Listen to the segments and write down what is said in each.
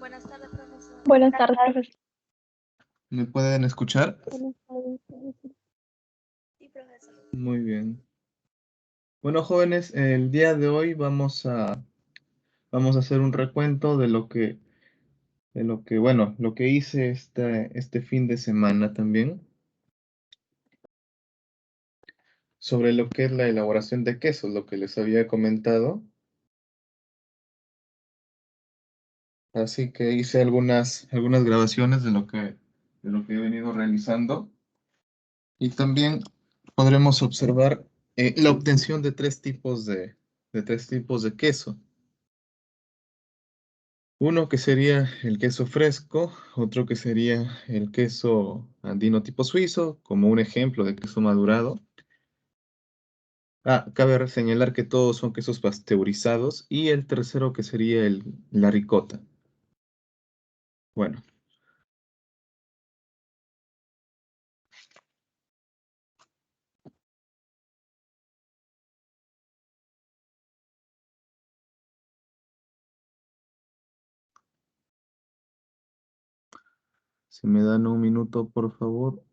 Buenas tardes, profesor. Buenas tardes, profesor. ¿Me pueden escuchar? Buenas tardes, profesor. Sí, profesor. Muy bien. Bueno, jóvenes, el día de hoy vamos a hacer un recuento de lo que, bueno, lo que hice este fin de semana también, sobre lo que es la elaboración de quesos, lo que les había comentado. Así que hice algunas grabaciones de lo que he venido realizando. Y también podremos observar la obtención de tres tipos de queso. Uno que sería el queso fresco, otro que sería el queso andino tipo suizo, como un ejemplo de queso madurado. Cabe señalar que todos son quesos pasteurizados, y el tercero que sería la ricota. Bueno, si me dan un minuto, por favor.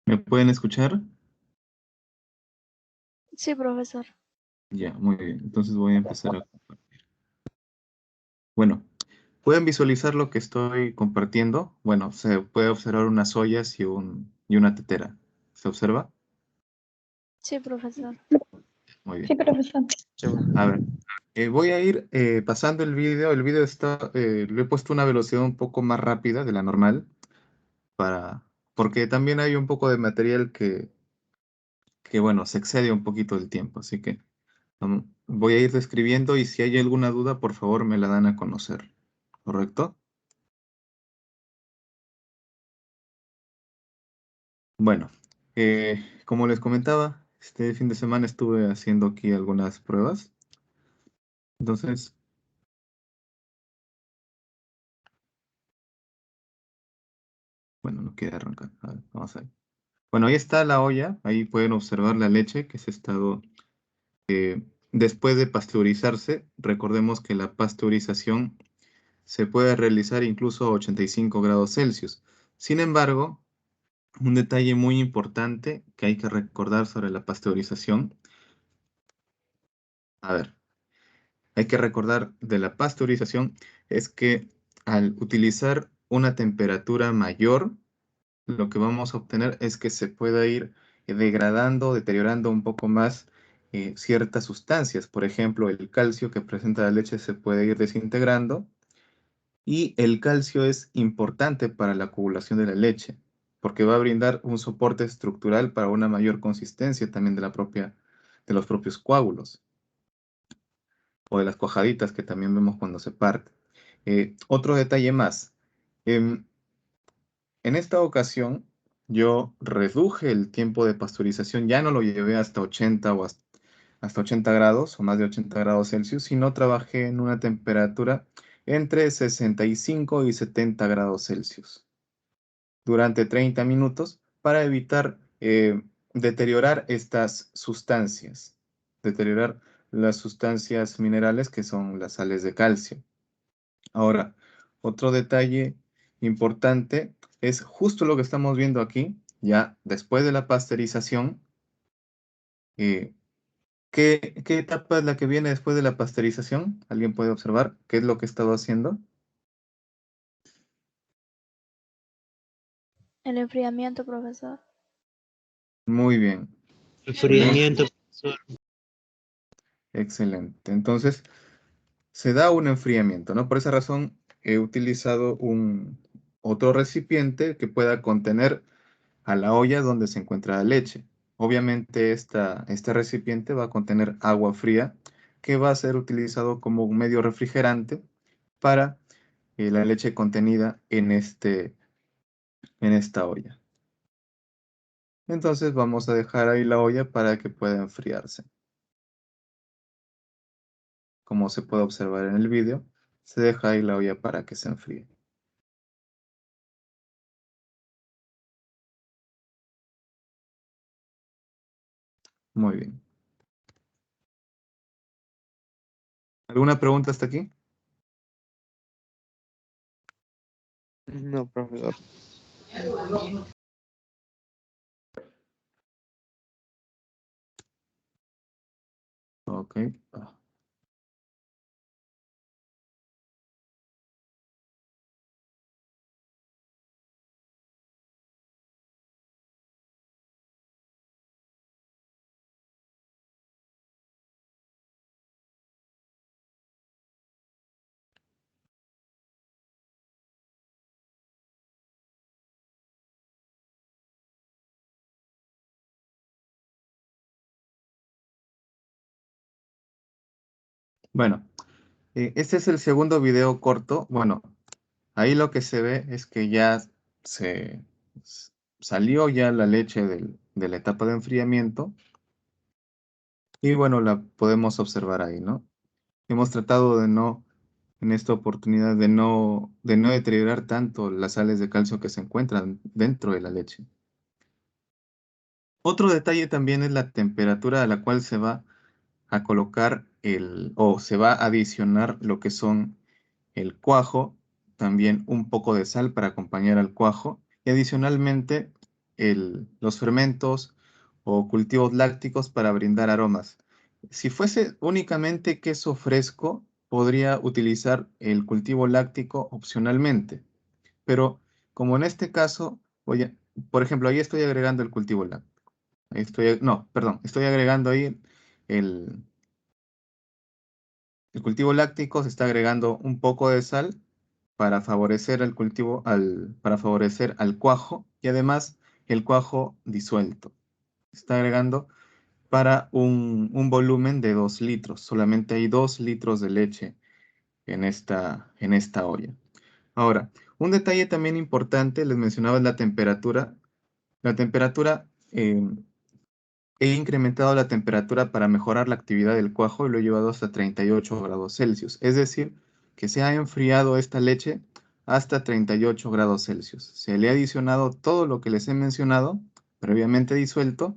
¿Me pueden escuchar? Sí, profesor. Ya, muy bien. Entonces voy a empezar a compartir. Bueno, ¿pueden visualizar lo que estoy compartiendo? Bueno, se puede observar unas ollas y una tetera. ¿Se observa? Sí, profesor. Muy Sí, bien. profesor. A ver, voy a ir pasando el video. El video le he puesto una velocidad un poco más rápida de la normal, porque también hay un poco de material bueno, se excede un poquito del tiempo. Así que voy a ir describiendo, y si hay alguna duda, por favor, me la dan a conocer. ¿Correcto? Bueno, como les comentaba, este fin de semana estuve haciendo aquí algunas pruebas. Entonces, bueno, no quiere arrancar. A ver, vamos a ver. Bueno, ahí está la olla. Ahí pueden observar la leche que se ha estado después de pasteurizarse. Recordemos que la pasteurización se puede realizar incluso a 85 grados Celsius. Sin embargo, un detalle muy importante que hay que recordar sobre la pasteurización. A ver, hay que recordar de la pasteurización es que al utilizar una temperatura mayor, lo que vamos a obtener es que se pueda ir degradando, deteriorando un poco más ciertas sustancias. Por ejemplo, el calcio que presenta la leche se puede ir desintegrando y el calcio es importante para la coagulación de la leche porque va a brindar un soporte estructural para una mayor consistencia también de los propios coágulos o de las cuajaditas que también vemos cuando se parte. Otro detalle más. em, En esta ocasión, yo reduje el tiempo de pasteurización, ya no lo llevé hasta 80 o hasta 80 grados o más de 80 grados Celsius, sino trabajé en una temperatura entre 65 y 70 grados Celsius durante 30 minutos para evitar deteriorar estas sustancias, deteriorar las sustancias minerales que son las sales de calcio. Ahora, otro detalle importante es justo lo que estamos viendo aquí, ya después de la pasteurización. eh, ¿qué etapa es la que viene después de la pasteurización? ¿Alguien puede observar qué es lo que he estado haciendo? El enfriamiento, profesor. Muy bien, Enfriamiento, profesor. excelente. Entonces, se da un enfriamiento, ¿no? Por esa razón he utilizado otro recipiente que pueda contener a la olla donde se encuentra la leche. Obviamente este recipiente va a contener agua fría que va a ser utilizado como un medio refrigerante para la leche contenida en esta olla. Entonces vamos a dejar ahí la olla para que pueda enfriarse. Como se puede observar en el vídeo, se deja ahí la olla para que se enfríe. Muy bien. ¿Alguna pregunta hasta aquí? No, profesor. Ok. Bueno, este es el segundo video corto. Bueno, ahí lo que se ve es que ya se salió ya la leche de la etapa de enfriamiento y bueno, la podemos observar ahí, ¿no? Hemos tratado en esta oportunidad, de no deteriorar tanto las sales de calcio que se encuentran dentro de la leche. Otro detalle también es la temperatura a la cual se va a colocar o se va a adicionar lo que son el cuajo, también un poco de sal para acompañar al cuajo y adicionalmente los fermentos o cultivos lácticos para brindar aromas. Si fuese únicamente queso fresco, podría utilizar el cultivo láctico opcionalmente, pero como en este caso, por ejemplo, ahí estoy agregando el cultivo láctico. No, perdón, estoy agregando ahí el, el cultivo láctico, se está agregando un poco de sal para favorecer el cultivo, para favorecer al cuajo y además el cuajo disuelto. Se está agregando para un volumen de 2 litros. Solamente hay 2 litros de leche en esta olla. Ahora, un detalle también importante, les mencionaba la temperatura. La temperatura, he incrementado la temperatura para mejorar la actividad del cuajo y lo he llevado hasta 38 grados Celsius. Es decir, que se ha enfriado esta leche hasta 38 grados Celsius. Se le ha adicionado todo lo que les he mencionado, previamente disuelto,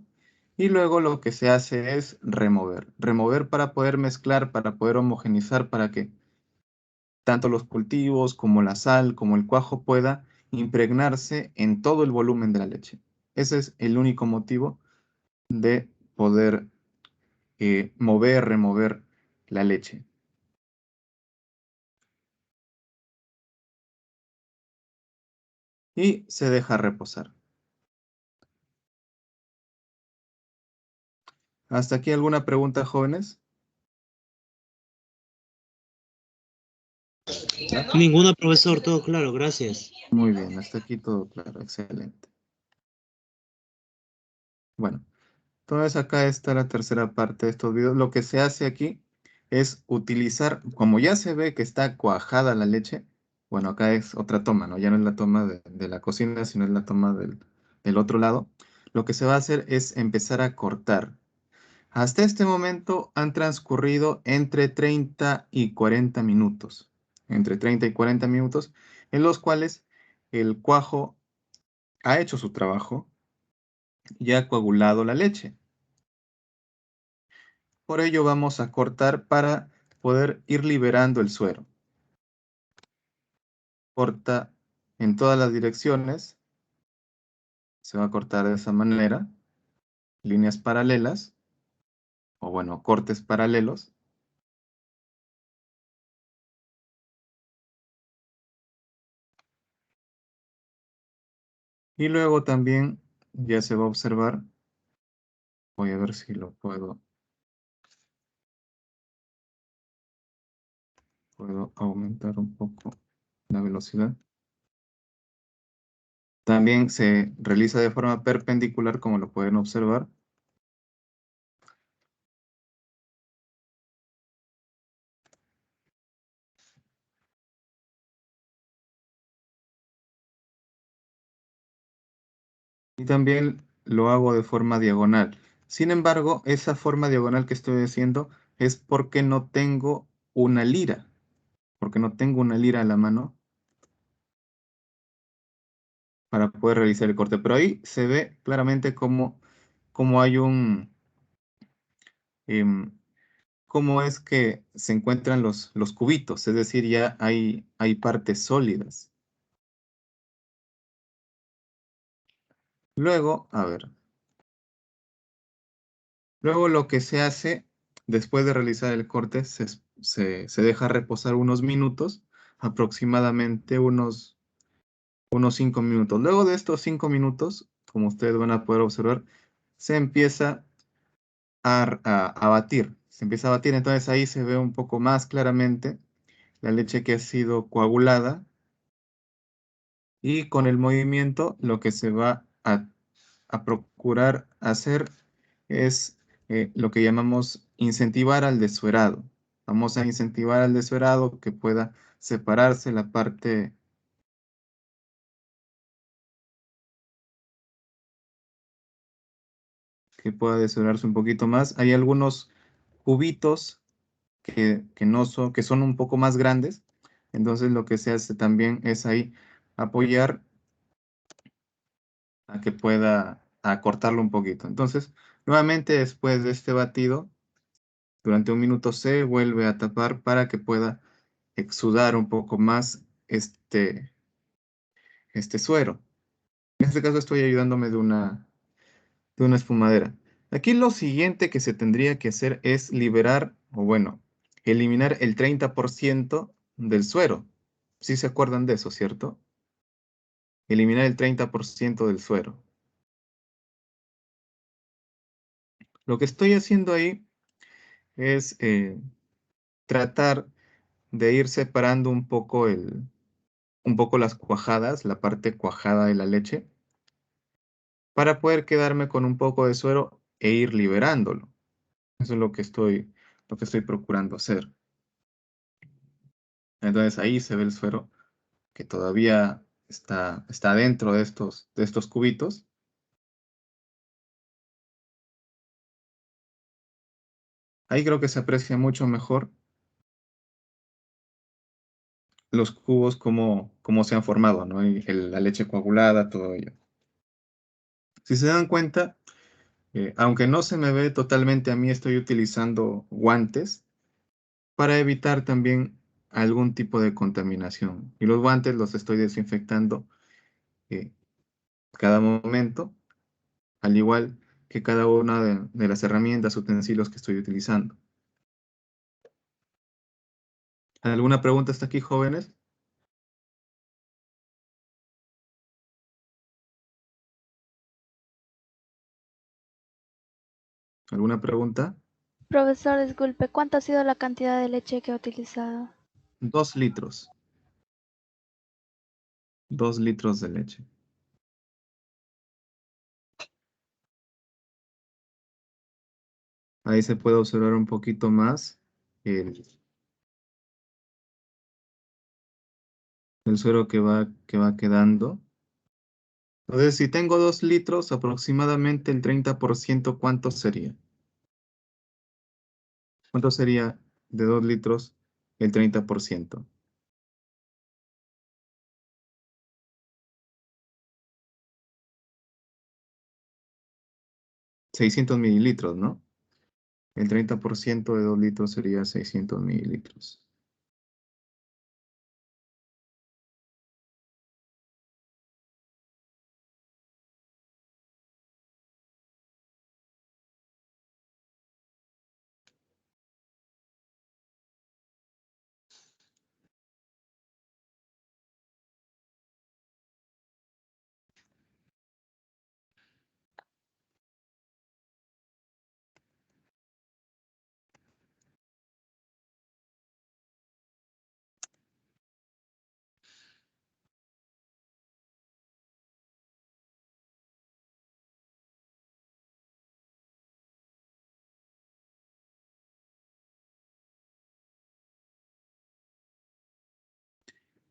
y luego lo que se hace es remover. Remover para poder mezclar, para poder homogenizar, para que tanto los cultivos como la sal, como el cuajo pueda impregnarse en todo el volumen de la leche. Ese es el único motivo de poder remover la leche. Y se deja reposar. ¿Hasta aquí alguna pregunta, jóvenes? Ninguna, profesor, todo claro, gracias. Muy bien, hasta aquí todo claro, excelente. Bueno, entonces acá está la tercera parte de estos videos. Lo que se hace aquí es utilizar, como ya se ve que está cuajada la leche, bueno, acá es otra toma, ¿no? Ya no es la toma de la cocina, sino es la toma del otro lado. Lo que se va a hacer es empezar a cortar. Hasta este momento han transcurrido entre 30 y 40 minutos. Entre 30 y 40 minutos, en los cuales el cuajo ha hecho su trabajo y ha coagulado la leche. Por ello vamos a cortar para poder ir liberando el suero. Corta en todas las direcciones. Se va a cortar de esa manera. Líneas paralelas. O bueno, cortes paralelos. Y luego también ya se va a observar. Voy a ver si lo puedo aumentar un poco la velocidad. También se realiza de forma perpendicular, como lo pueden observar. Y también lo hago de forma diagonal. Sin embargo, esa forma diagonal que estoy haciendo es porque no tengo una lira. Porque no tengo una lira a la mano para poder realizar el corte. Pero ahí se ve claramente cómo hay em, cómo es que se encuentran los cubitos. Es decir, ya hay partes sólidas. Luego, a ver. Luego lo que se hace, después de realizar el corte, se deja reposar unos minutos, aproximadamente unos 5 minutos. Luego de estos 5 minutos, como ustedes van a poder observar, se empieza a batir. Se empieza a batir, entonces ahí se ve un poco más claramente la leche que ha sido coagulada y con el movimiento lo que se va a procurar hacer es lo que llamamos incentivar al desuerado. Vamos a incentivar al desuerado que pueda separarse la parte que pueda desuerarse un poquito más. Hay algunos cubitos que son un poco más grandes. Entonces lo que se hace también es ahí apoyar a que pueda cortarlo un poquito. Entonces, nuevamente después de este batido, durante un minuto se vuelve a tapar para que pueda exudar un poco más este suero. En este caso estoy ayudándome de una espumadera. Aquí lo siguiente que se tendría que hacer es liberar, o bueno, eliminar el 30% del suero. ¿Sí se acuerdan de eso, cierto? Eliminar el 30% del suero. Lo que estoy haciendo ahí es tratar de ir separando un poco las cuajadas, la parte cuajada de la leche, para poder quedarme con un poco de suero e ir liberándolo. Eso es lo que estoy procurando hacer. Entonces ahí se ve el suero que todavía está dentro de estos cubitos. Ahí creo que se aprecia mucho mejor los cubos como se han formado, ¿no? Y la leche coagulada, todo ello. Si se dan cuenta, aunque no se me ve totalmente a mí, estoy utilizando guantes para evitar también algún tipo de contaminación. Y los guantes los estoy desinfectando cada momento al igual que cada una de las herramientas, utensilios que estoy utilizando. ¿Alguna pregunta hasta aquí, jóvenes? ¿Alguna pregunta? Profesor, disculpe, ¿cuánto ha sido la cantidad de leche que ha utilizado? 2 litros. 2 litros de leche. Ahí se puede observar un poquito más el suero que va quedando. Entonces, si tengo 2 litros, aproximadamente el 30%, ¿cuánto sería? ¿Cuánto sería de 2 litros el 30%? 600 mililitros, ¿no? El 30% de 2 litros sería 600 mililitros.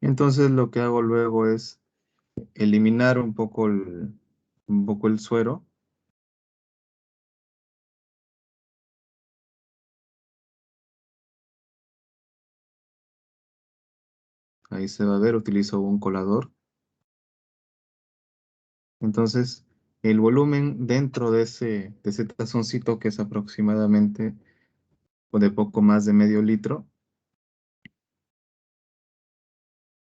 Entonces lo que hago luego es eliminar un poco el suero. Ahí se va a ver, utilizo un colador. Entonces, el volumen dentro de ese tazoncito, que es aproximadamente o de poco más de medio litro,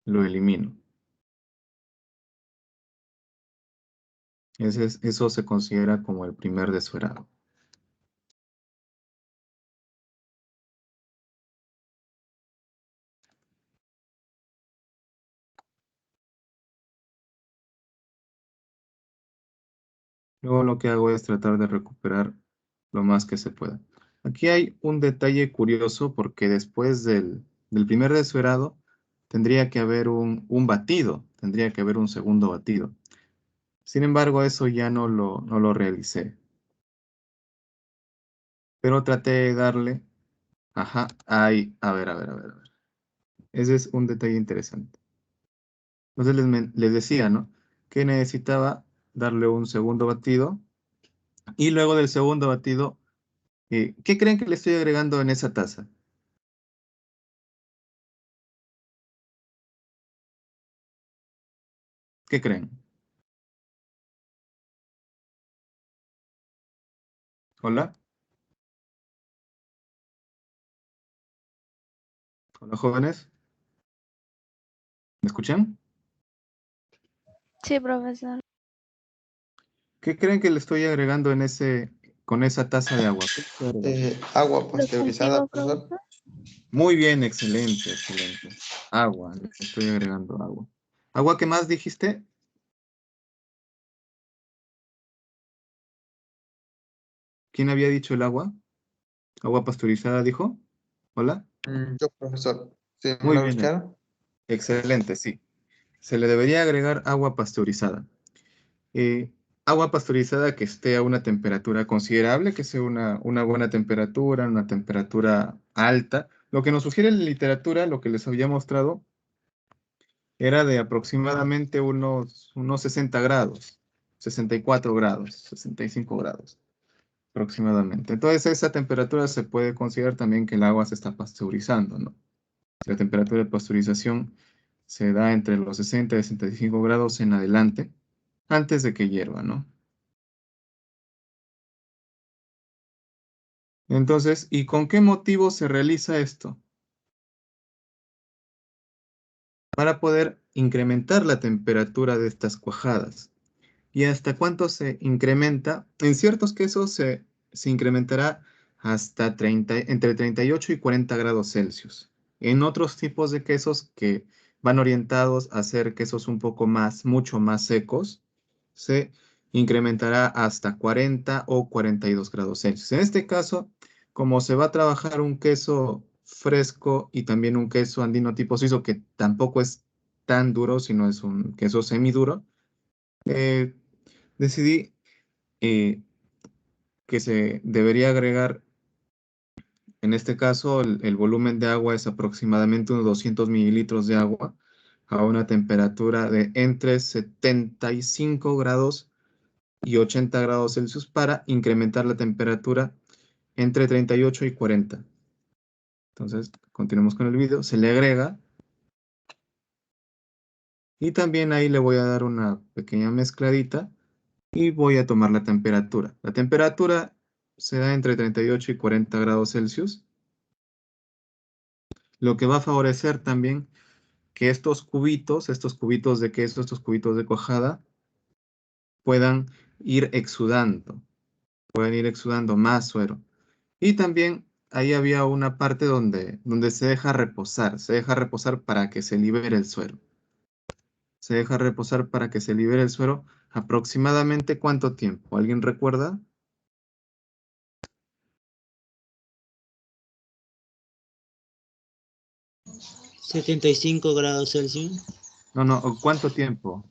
lo elimino. Eso se considera como el primer desuerado. Luego lo que hago es tratar de recuperar lo más que se pueda. Aquí hay un detalle curioso porque después del primer desuerado tendría que haber un batido, tendría que haber un segundo batido. Sin embargo, eso ya no lo realicé. Pero traté de darle, ajá, ahí, a ver. Ese es un detalle interesante. Entonces les decía, ¿no? Que necesitaba darle un segundo batido y luego del segundo batido, ¿qué creen que le estoy agregando en esa taza? ¿Qué creen? Hola, hola jóvenes, ¿me escuchan? Sí, profesor. ¿Qué creen que le estoy agregando con esa taza de agua? ¿Qué le estoy agregando? Agua ¿Los pasteurizada, cultivos, profesor. profesor? Muy bien, excelente, excelente. Agua, le estoy agregando agua. ¿Agua qué más dijiste? ¿Quién había dicho el agua? ¿Agua pasteurizada dijo? ¿Hola? Yo, profesor. ¿Sí me Muy lo bien, escucharon? excelente, sí. Se le debería agregar agua pasteurizada. Eh, Agua pasteurizada que esté a una temperatura considerable, que sea una buena temperatura, una temperatura alta. Lo que nos sugiere la literatura, lo que les había mostrado, era de aproximadamente unos 60 grados, 64 grados, 65 grados aproximadamente. Entonces, esa temperatura se puede considerar también que el agua se está pasteurizando, ¿no? La temperatura de pasteurización se da entre los 60 y 65 grados en adelante, antes de que hierva, ¿no? Entonces, ¿y con qué motivo se realiza esto? Para poder incrementar la temperatura de estas cuajadas. ¿Y hasta cuánto se incrementa? En ciertos quesos se incrementará hasta entre 38 y 40 grados Celsius. En otros tipos de quesos que van orientados a ser quesos un poco más, mucho más secos, se incrementará hasta 40 o 42 grados Celsius. En este caso, como se va a trabajar un queso fresco y también un queso andino tipo suizo que tampoco es tan duro, sino es un queso semiduro, eh, decidí que se debería agregar, en este caso, el volumen de agua es aproximadamente unos 200 mililitros de agua a una temperatura de entre 75 grados y 80 grados Celsius para incrementar la temperatura entre 38 y 40. Entonces, continuemos con el video. Se le agrega y también ahí le voy a dar una pequeña mezcladita y voy a tomar la temperatura. La temperatura se da entre 38 y 40 grados Celsius, lo que va a favorecer también que estos cubitos de queso, estos cubitos de cuajada, puedan pueden ir exudando más suero. Y también ahí había una parte donde se deja reposar para que se libere el suero. Se deja reposar para que se libere el suero. ¿Aproximadamente cuánto tiempo? ¿Alguien recuerda? 75 grados Celsius. No, ¿cuánto tiempo?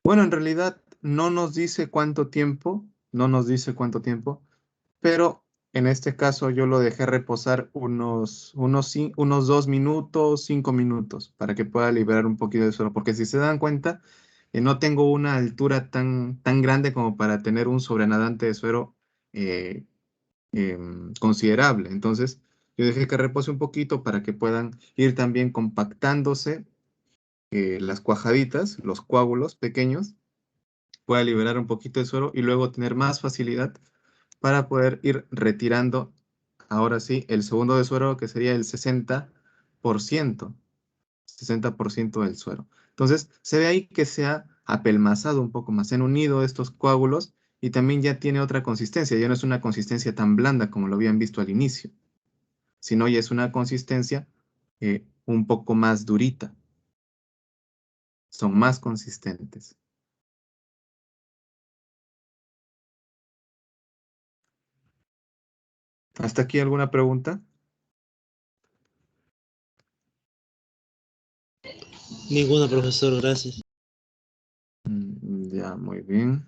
Bueno, en realidad no nos dice cuánto tiempo, no nos dice cuánto tiempo, pero en este caso yo lo dejé reposar unos 2 minutos, 5 minutos, para que pueda liberar un poquito de suero, porque si se dan cuenta, no tengo una altura tan grande como para tener un sobrenadante de suero eh, considerable. Entonces, yo dejé que repose un poquito para que puedan ir también compactándose las cuajaditas, los coágulos pequeños, pueda liberar un poquito de suero y luego tener más facilidad para poder ir retirando, ahora sí, el segundo de suero, que sería el 60% del suero. Entonces, se ve ahí que se ha apelmazado un poco más, se han unido estos coágulos y también ya tiene otra consistencia, ya no es una consistencia tan blanda como lo habían visto al inicio, sino ya es una consistencia un poco más durita, son más consistentes. ¿Hasta aquí alguna pregunta? Ninguna, profesor, gracias. Ya, muy bien.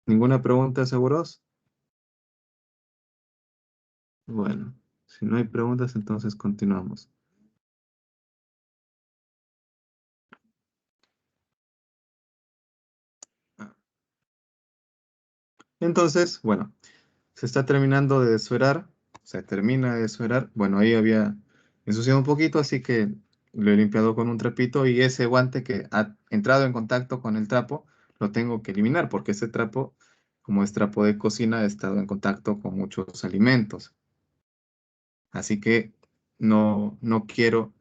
¿Ninguna pregunta, seguros? Bueno, si no hay preguntas, entonces continuamos. Entonces, bueno, se está terminando de desfuerar, se termina de desfuerar. Bueno, ahí había ensuciado un poquito, así que lo he limpiado con un trapito y ese guante que ha entrado en contacto con el trapo, lo tengo que eliminar porque ese trapo, como es trapo de cocina, ha estado en contacto con muchos alimentos. Así que no quiero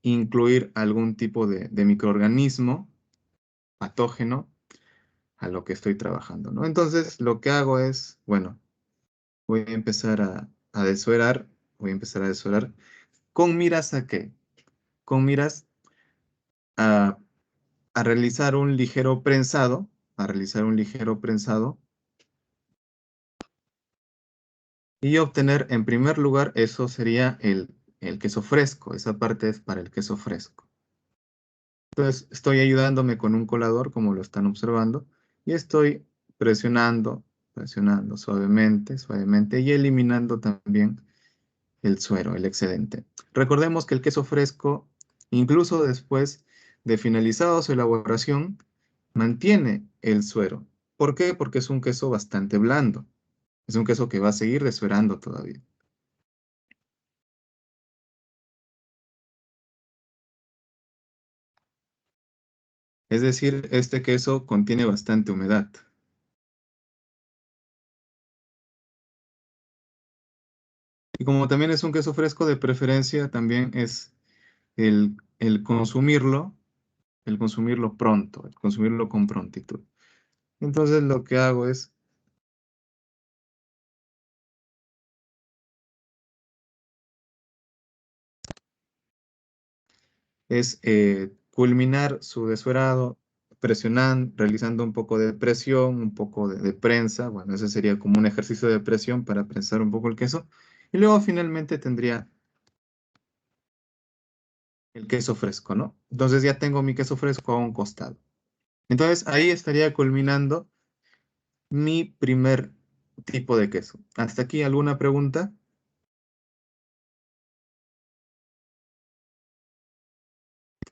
incluir algún tipo de microorganismo patógeno a lo que estoy trabajando, ¿no? Entonces, lo que hago es, bueno, voy a empezar a desuerar, voy a empezar a desuerar con miras a qué? Con miras a, a realizar un ligero prensado, a realizar un ligero prensado y obtener en primer lugar, eso sería el queso fresco, esa parte es para el queso fresco. Entonces, estoy ayudándome con un colador, como lo están observando, y estoy presionando, presionando suavemente, suavemente, y eliminando también el suero, el excedente. Recordemos que el queso fresco, incluso después de finalizada su elaboración, mantiene el suero. ¿Por qué? Porque es un queso bastante blando. Es un queso que va a seguir desuerando todavía. Es decir, este queso contiene bastante humedad. Y como también es un queso fresco, de preferencia también es el consumirlo pronto, el consumirlo con prontitud. Entonces lo que hago es culminar su desfuerado, presionando, realizando un poco de presión, un poco de prensa. Bueno, ese sería como un ejercicio de presión para prensar un poco el queso. Y luego finalmente tendría el queso fresco, ¿no? Entonces ya tengo mi queso fresco a un costado. Entonces ahí estaría culminando mi primer tipo de queso. ¿Hasta aquí alguna pregunta?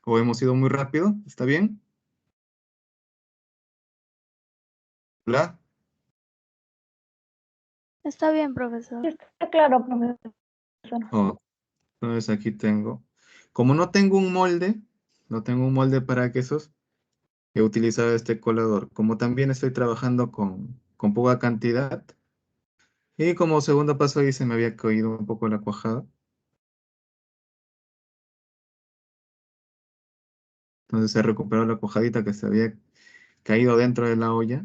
¿O hemos ido muy rápido? ¿Está bien? ¿Hola? Está bien, profesor. Está claro, profesor. Oh, entonces aquí tengo. Como no tengo un molde, no tengo un molde para quesos, he utilizado este colador. Como también estoy trabajando con poca cantidad, y como segundo paso ahí se me había caído un poco la cuajada. Entonces he recuperado la cuajadita que se había caído dentro de la olla.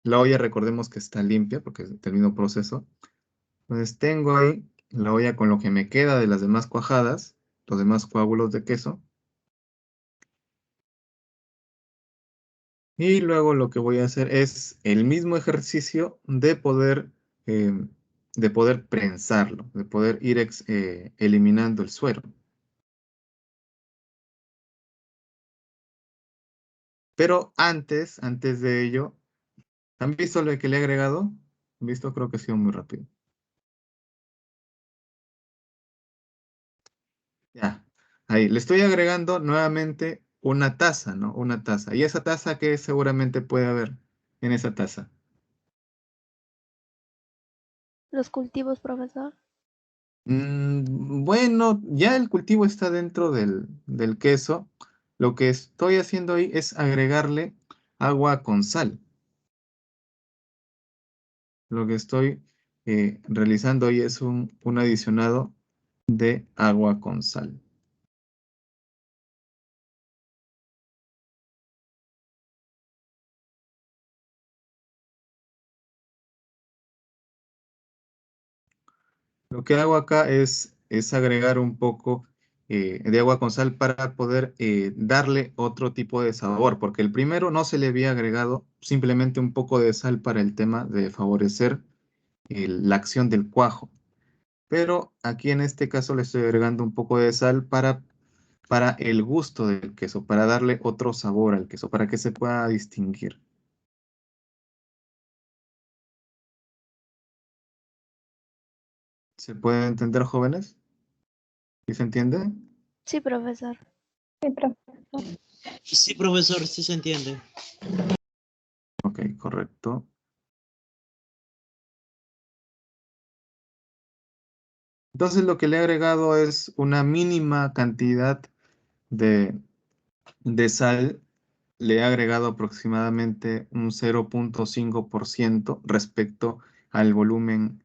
La olla, recordemos que está limpia porque es el mismo proceso. Entonces tengo ahí la olla con lo que me queda de las demás cuajadas, los demás coágulos de queso. Y luego lo que voy a hacer es el mismo ejercicio eh, de poder prensarlo, de poder ir eliminando el suero. Pero antes de ello, ¿han visto lo que le he agregado? ¿Han visto? Creo que ha sido muy rápido. Ya, ahí, le estoy agregando nuevamente una taza, ¿no? Una taza. ¿Y esa taza qué seguramente puede haber en esa taza? Los cultivos, profesor. Bueno, ya el cultivo está dentro del queso. Lo que estoy haciendo ahí es agregarle agua con sal. Lo que estoy realizando ahí es un adicionado de agua con sal. Lo que hago acá es agregar un poco de agua con sal para poder darle otro tipo de sabor, porque el primero no se le había agregado simplemente un poco de sal para el tema de favorecer la acción del cuajo. Pero aquí en este caso le estoy agregando un poco de sal para el gusto del queso, para darle otro sabor al queso, para que se pueda distinguir. ¿Se puede entender, jóvenes? ¿Sí se entiende? Sí, profesor. Sí, profesor. Sí, profesor, sí se entiende. Ok, correcto. Entonces lo que le he agregado es una mínima cantidad de, de sal. Le he agregado aproximadamente un 0,5% respecto al volumen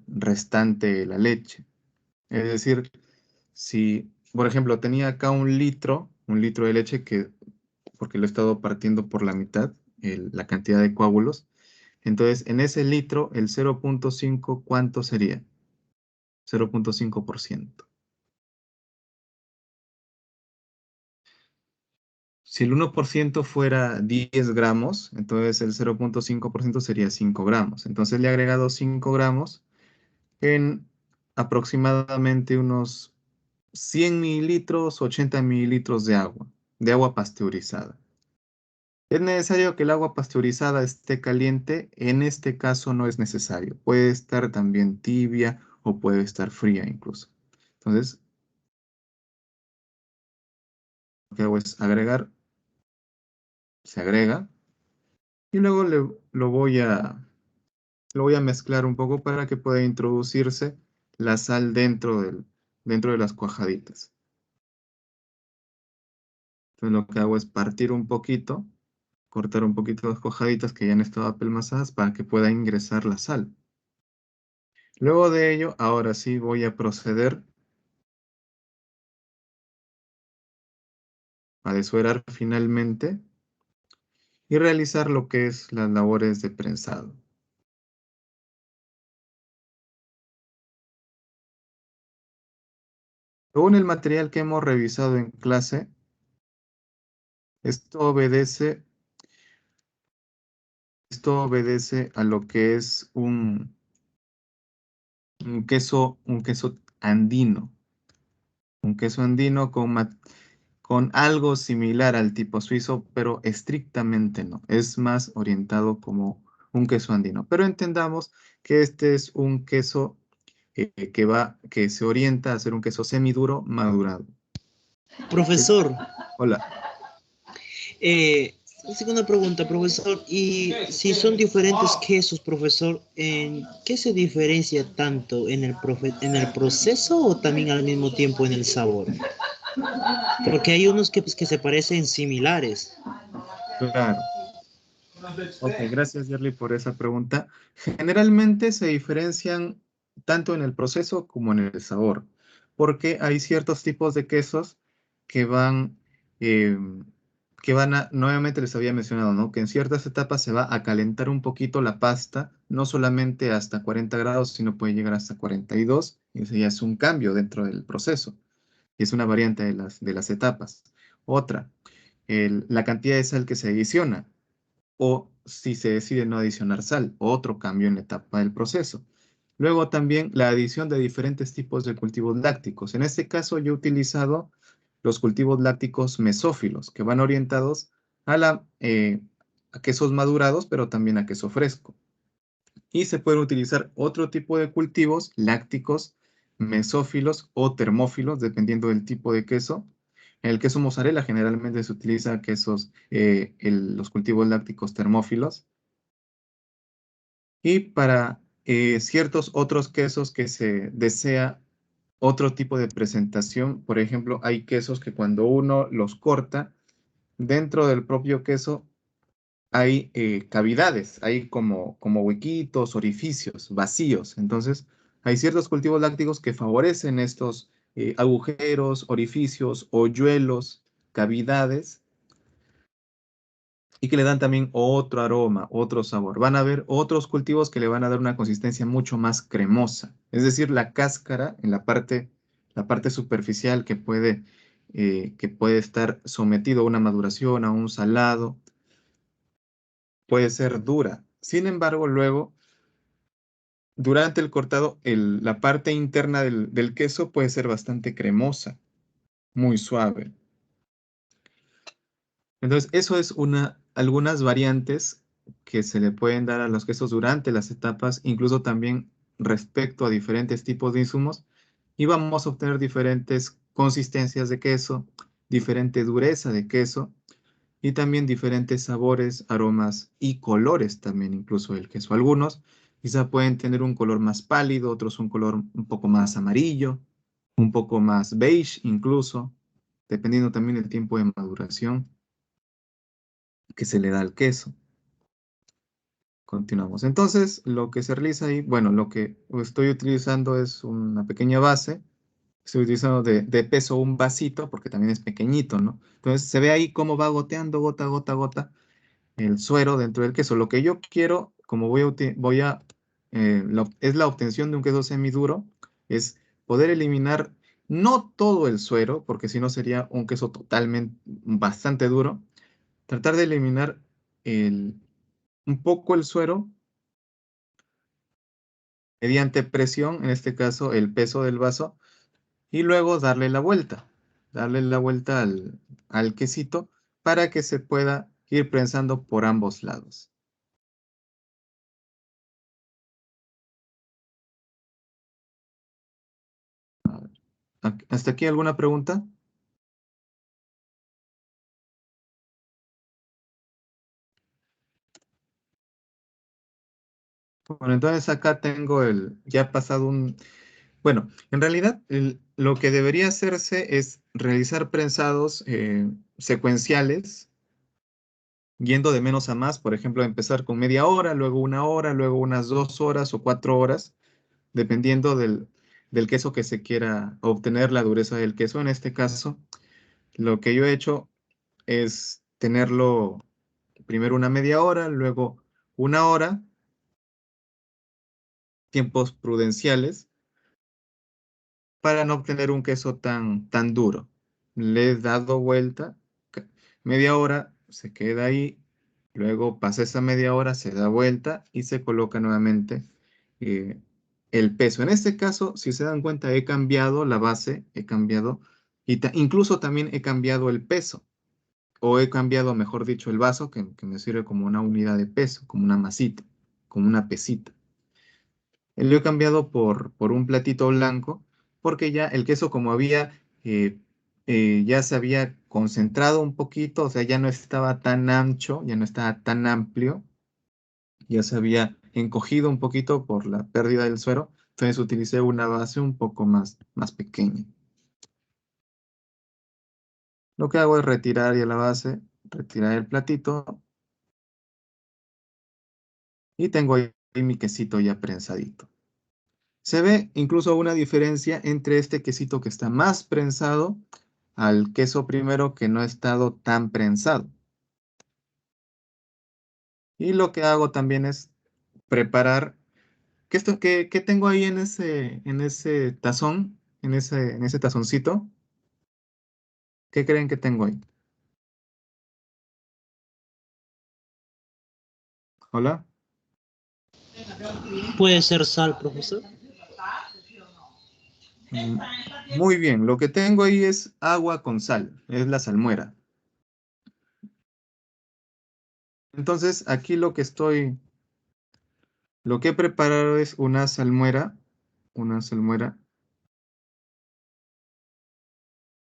restante de la leche. Es decir, si, por ejemplo, tenía acá un litro de leche porque lo he estado partiendo por la mitad, la cantidad de coágulos, entonces en ese litro, el 0,5, ¿cuánto sería? 0,5%. Si el 1% fuera 10 gramos, entonces el 0,5% sería 5 gramos. Entonces le he agregado 5 gramos en aproximadamente unos 100 mililitros, 80 mililitros de agua pasteurizada. ¿Es necesario que el agua pasteurizada esté caliente? En este caso no es necesario. Puede estar también tibia o puede estar fría incluso. Entonces, lo que hago es agregar, se agrega, y luego lo voy a mezclar un poco para que pueda introducirse la sal dentro de las cuajaditas. Entonces lo que hago es partir un poquito, cortar un poquito las cuajaditas que ya han estado apelmazadas para que pueda ingresar la sal. Luego de ello, ahora sí voy a proceder a desuerar finalmente y realizar lo que es las labores de prensado. Según el material que hemos revisado en clase, esto obedece, a lo que es un queso andino. Un queso andino con algo similar al tipo suizo, pero estrictamente no. Es más orientado como un queso andino. Pero entendamos que este es un queso que se orienta a ser un queso semiduro madurado. Profesor, Hola. segunda pregunta, profesor. Y si son diferentes quesos, profesor, ¿en qué se diferencia tanto en el proceso o también al mismo tiempo en el sabor? Porque hay unos que, pues, que se parecen similares. Claro. Ok, gracias, Yerly, por esa pregunta. Generalmente se diferencian tanto en el proceso como en el sabor, porque hay ciertos tipos de quesos que eh, nuevamente les había mencionado, ¿no? Que en ciertas etapas se va a calentar un poquito la pasta, no solamente hasta 40 grados, sino puede llegar hasta 42, y ese ya es un cambio dentro del proceso, y es una variante de las etapas. Otra, la cantidad de sal que se adiciona o si se decide no adicionar sal, otro cambio en la etapa del proceso. Luego también la adición de diferentes tipos de cultivos lácticos. En este caso yo he utilizado los cultivos lácticos mesófilos, que van orientados a quesos madurados, pero también a queso fresco. Y se pueden utilizar otro tipo de cultivos lácticos mesófilos o termófilos, dependiendo del tipo de queso. En el queso mozzarella generalmente se utiliza los cultivos lácticos termófilos. Y para ciertos otros quesos que se desea otro tipo de presentación, por ejemplo, hay quesos que cuando uno los corta, dentro del propio queso hay cavidades, hay como huequitos, orificios, vacíos. Entonces, hay ciertos cultivos lácticos que favorecen estos agujeros, orificios, hoyuelos, cavidades y que le dan también otro aroma, otro sabor. Van a haber otros cultivos que le van a dar una consistencia mucho más cremosa. Es decir, la cáscara en la parte superficial que puede estar sometido a una maduración, a un salado, puede ser dura. Sin embargo, luego, durante el cortado, la parte interna del queso puede ser bastante cremosa, muy suave. Entonces, eso es algunas variantes que se le pueden dar a los quesos durante las etapas, incluso también respecto a diferentes tipos de insumos, y vamos a obtener diferentes consistencias de queso, diferente dureza de queso, y también diferentes sabores, aromas y colores también, incluso del queso. Algunos quizá pueden tener un color más pálido, otros un color un poco más amarillo, un poco más beige incluso, dependiendo también del tiempo de maduración que se le da al queso. Continuamos. Entonces, lo que se realiza ahí, bueno, lo que estoy utilizando es una pequeña base. Estoy utilizando de peso un vasito porque también es pequeñito, ¿no? Entonces, se ve ahí cómo va goteando gota, gota, gota el suero dentro del queso. Lo que yo quiero, como es la obtención de un queso semiduro, es poder eliminar no todo el suero, porque si no sería un queso totalmente, bastante duro. Tratar de eliminar un poco el suero mediante presión, en este caso el peso del vaso, y luego darle la vuelta al quesito para que se pueda ir prensando por ambos lados. A ver, ¿hasta aquí alguna pregunta? Bueno, entonces acá tengo ya pasado Bueno, en realidad lo que debería hacerse es realizar prensados secuenciales, yendo de menos a más. Por ejemplo, empezar con media hora, luego 1 hora, luego unas 2 horas o 4 horas, dependiendo del queso que se quiera obtener, la dureza del queso. En este caso, lo que yo he hecho es tenerlo primero una media hora, luego 1 hora, tiempos prudenciales, para no obtener un queso tan duro. Le he dado vuelta, media hora, se queda ahí, luego pasa esa media hora, se da vuelta y se coloca nuevamente eh, el peso. En este caso, si se dan cuenta, he cambiado la base, he cambiado, y incluso también he cambiado el peso, o he cambiado, mejor dicho, el vaso, que me sirve como una unidad de peso, como una masita, como una pesita. Lo he cambiado por un platito blanco, porque ya el queso como eh, ya se había concentrado un poquito, o sea, ya no estaba tan ancho, ya no estaba tan amplio, ya se había encogido un poquito por la pérdida del suero, entonces utilicé una base un poco más pequeña. Lo que hago es retirar ya la base, retirar el platito, y tengo ahí mi quesito ya prensadito. Se ve incluso una diferencia entre este quesito que está más prensado al queso primero que no ha estado tan prensado. Y lo que hago también es preparar, ¿qué tengo ahí en ese tazón, en ese tazoncito? ¿Qué creen que tengo ahí? ¿Hola? ¿Puede ser sal, profesor? Mm, Muy bien, lo que tengo ahí es agua con sal, es la salmuera. Entonces, aquí lo que he preparado es una salmuera.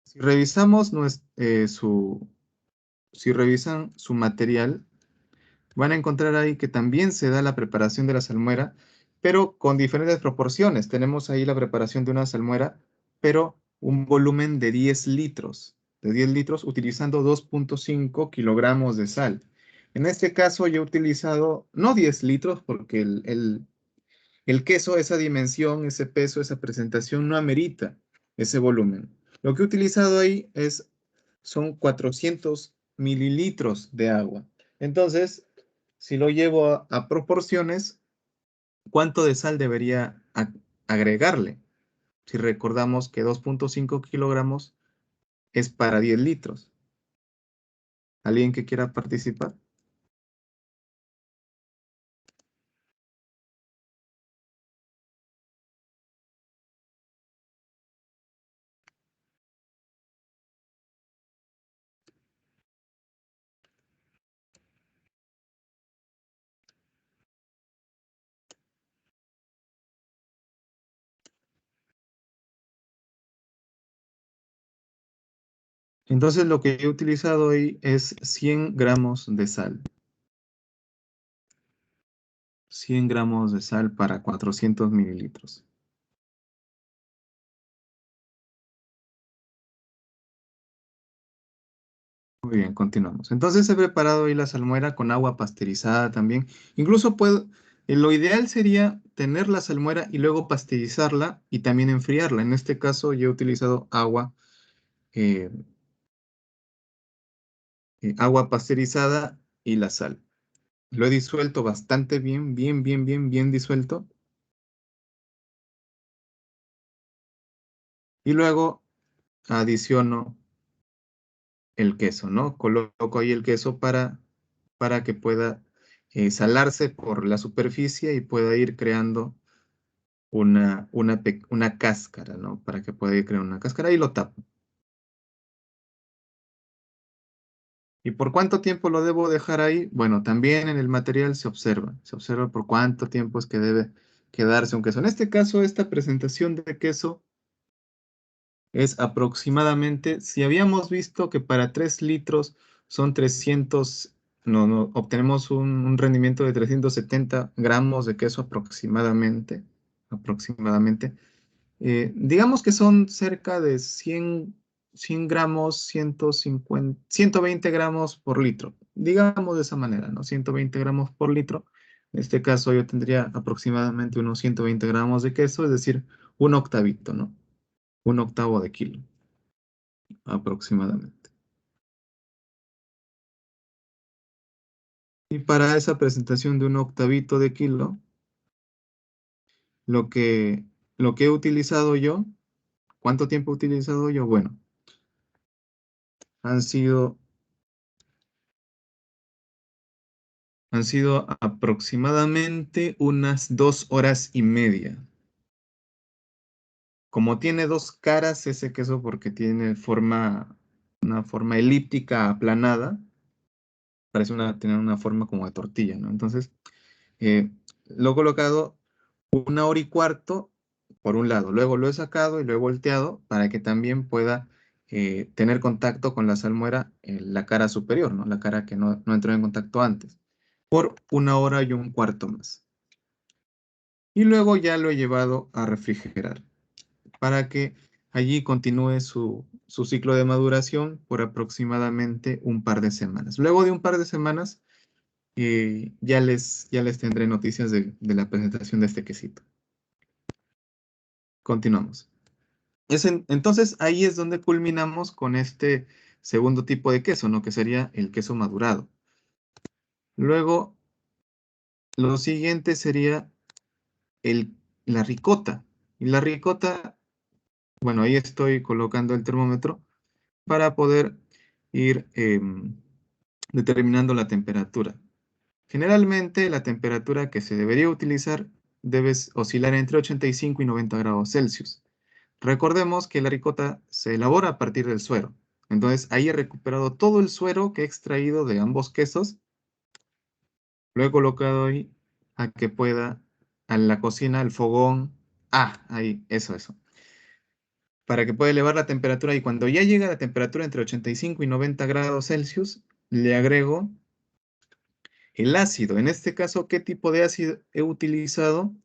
Si revisamos si revisan su material, van a encontrar ahí que también se da la preparación de la salmuera, pero con diferentes proporciones. Tenemos ahí la preparación de una salmuera, pero un volumen de 10 litros utilizando 2.5 kilogramos de sal. En este caso yo he utilizado no 10 litros porque el queso, esa dimensión, ese peso, esa presentación no amerita ese volumen. Lo que he utilizado ahí son 400 mililitros de agua. Entonces, si lo llevo a proporciones, ¿cuánto de sal debería agregarle? Si recordamos que 2.5 kilogramos es para 10 litros. ¿Alguien que quiera participar? Entonces, lo que he utilizado ahí es 100 gramos de sal. 100 gramos de sal para 400 mililitros. Muy bien, continuamos. Entonces he preparado ahí la salmuera con agua pasteurizada también. Incluso lo ideal sería tener la salmuera y luego pasteurizarla y también enfriarla. En este caso yo he utilizado eh, agua pasteurizada y la sal. Lo he disuelto bastante bien, bien disuelto. Y luego adiciono el queso, ¿no? Coloco ahí el queso para que pueda salarse por la superficie y pueda ir creando una cáscara, ¿no? Para que pueda ir creando una cáscara y lo tapo. ¿Y por cuánto tiempo lo debo dejar ahí? Bueno, también en el material se observa por cuánto tiempo es que debe quedarse un queso. En este caso, esta presentación de queso es aproximadamente, si habíamos visto que para 3 litros son 300, no, obtenemos un rendimiento de 370 gramos de queso aproximadamente. digamos que son cerca de 100 gramos, 150, 120 gramos por litro. Digamos de esa manera, ¿no? 120 gramos por litro. En este caso yo tendría aproximadamente unos 120 gramos de queso, es decir, un octavito, ¿no? Un octavo de kilo, aproximadamente. Y para esa presentación de un octavito de kilo, lo que, lo que he utilizado yo, ¿cuánto tiempo he utilizado yo? Bueno, han sido aproximadamente unas 2 horas y media. Como tiene dos caras ese queso porque tiene una forma elíptica aplanada, parece tener una forma como de tortilla, ¿no? Entonces, eh, lo he colocado 1 hora y cuarto por un lado, luego lo he sacado y lo he volteado para que también pueda tener contacto con la salmuera en la cara superior, ¿no? La cara que no entró en contacto antes, por 1 hora y un cuarto más. Y luego ya lo he llevado a refrigerar para que allí continúe su ciclo de maduración por aproximadamente un par de semanas. Luego de un par de semanas, ya les tendré noticias de la presentación de este quesito. Continuamos. Entonces, ahí es donde culminamos con este segundo tipo de queso, ¿no? Que sería el queso madurado. Luego, lo siguiente sería la ricota. Y la ricota, bueno, ahí estoy colocando el termómetro para poder ir determinando la temperatura. Generalmente, la temperatura que se debería utilizar debe oscilar entre 85 y 90 grados Celsius. Recordemos que la ricota se elabora a partir del suero. Entonces, ahí he recuperado todo el suero que he extraído de ambos quesos. Lo he colocado ahí a que pueda, a la cocina, al fogón. Ah, ahí, eso. Para que pueda elevar la temperatura y cuando ya llega a la temperatura entre 85 y 90 grados Celsius, le agrego el ácido. En este caso, ¿qué tipo de ácido he utilizado?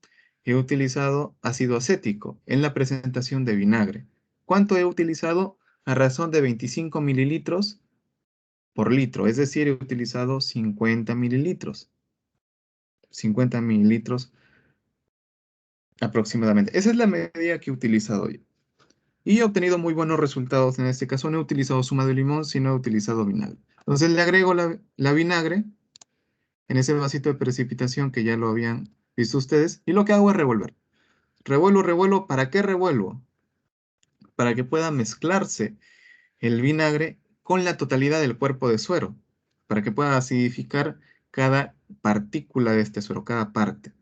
He utilizado ácido acético en la presentación de vinagre. ¿Cuánto he utilizado? A razón de 25 mililitros por litro, es decir, he utilizado 50 mililitros. 50 mililitros aproximadamente. Esa es la medida que he utilizado yo. Y he obtenido muy buenos resultados. En este caso no he utilizado zuma de limón, sino he utilizado vinagre. Entonces le agrego la vinagre en ese vasito de precipitación que ya lo habían visto ustedes. Y lo que hago es revolver. Revuelvo. ¿Para qué revuelvo? Para que pueda mezclarse el vinagre con la totalidad del cuerpo de suero. Para que pueda acidificar cada partícula de este suero, cada parte.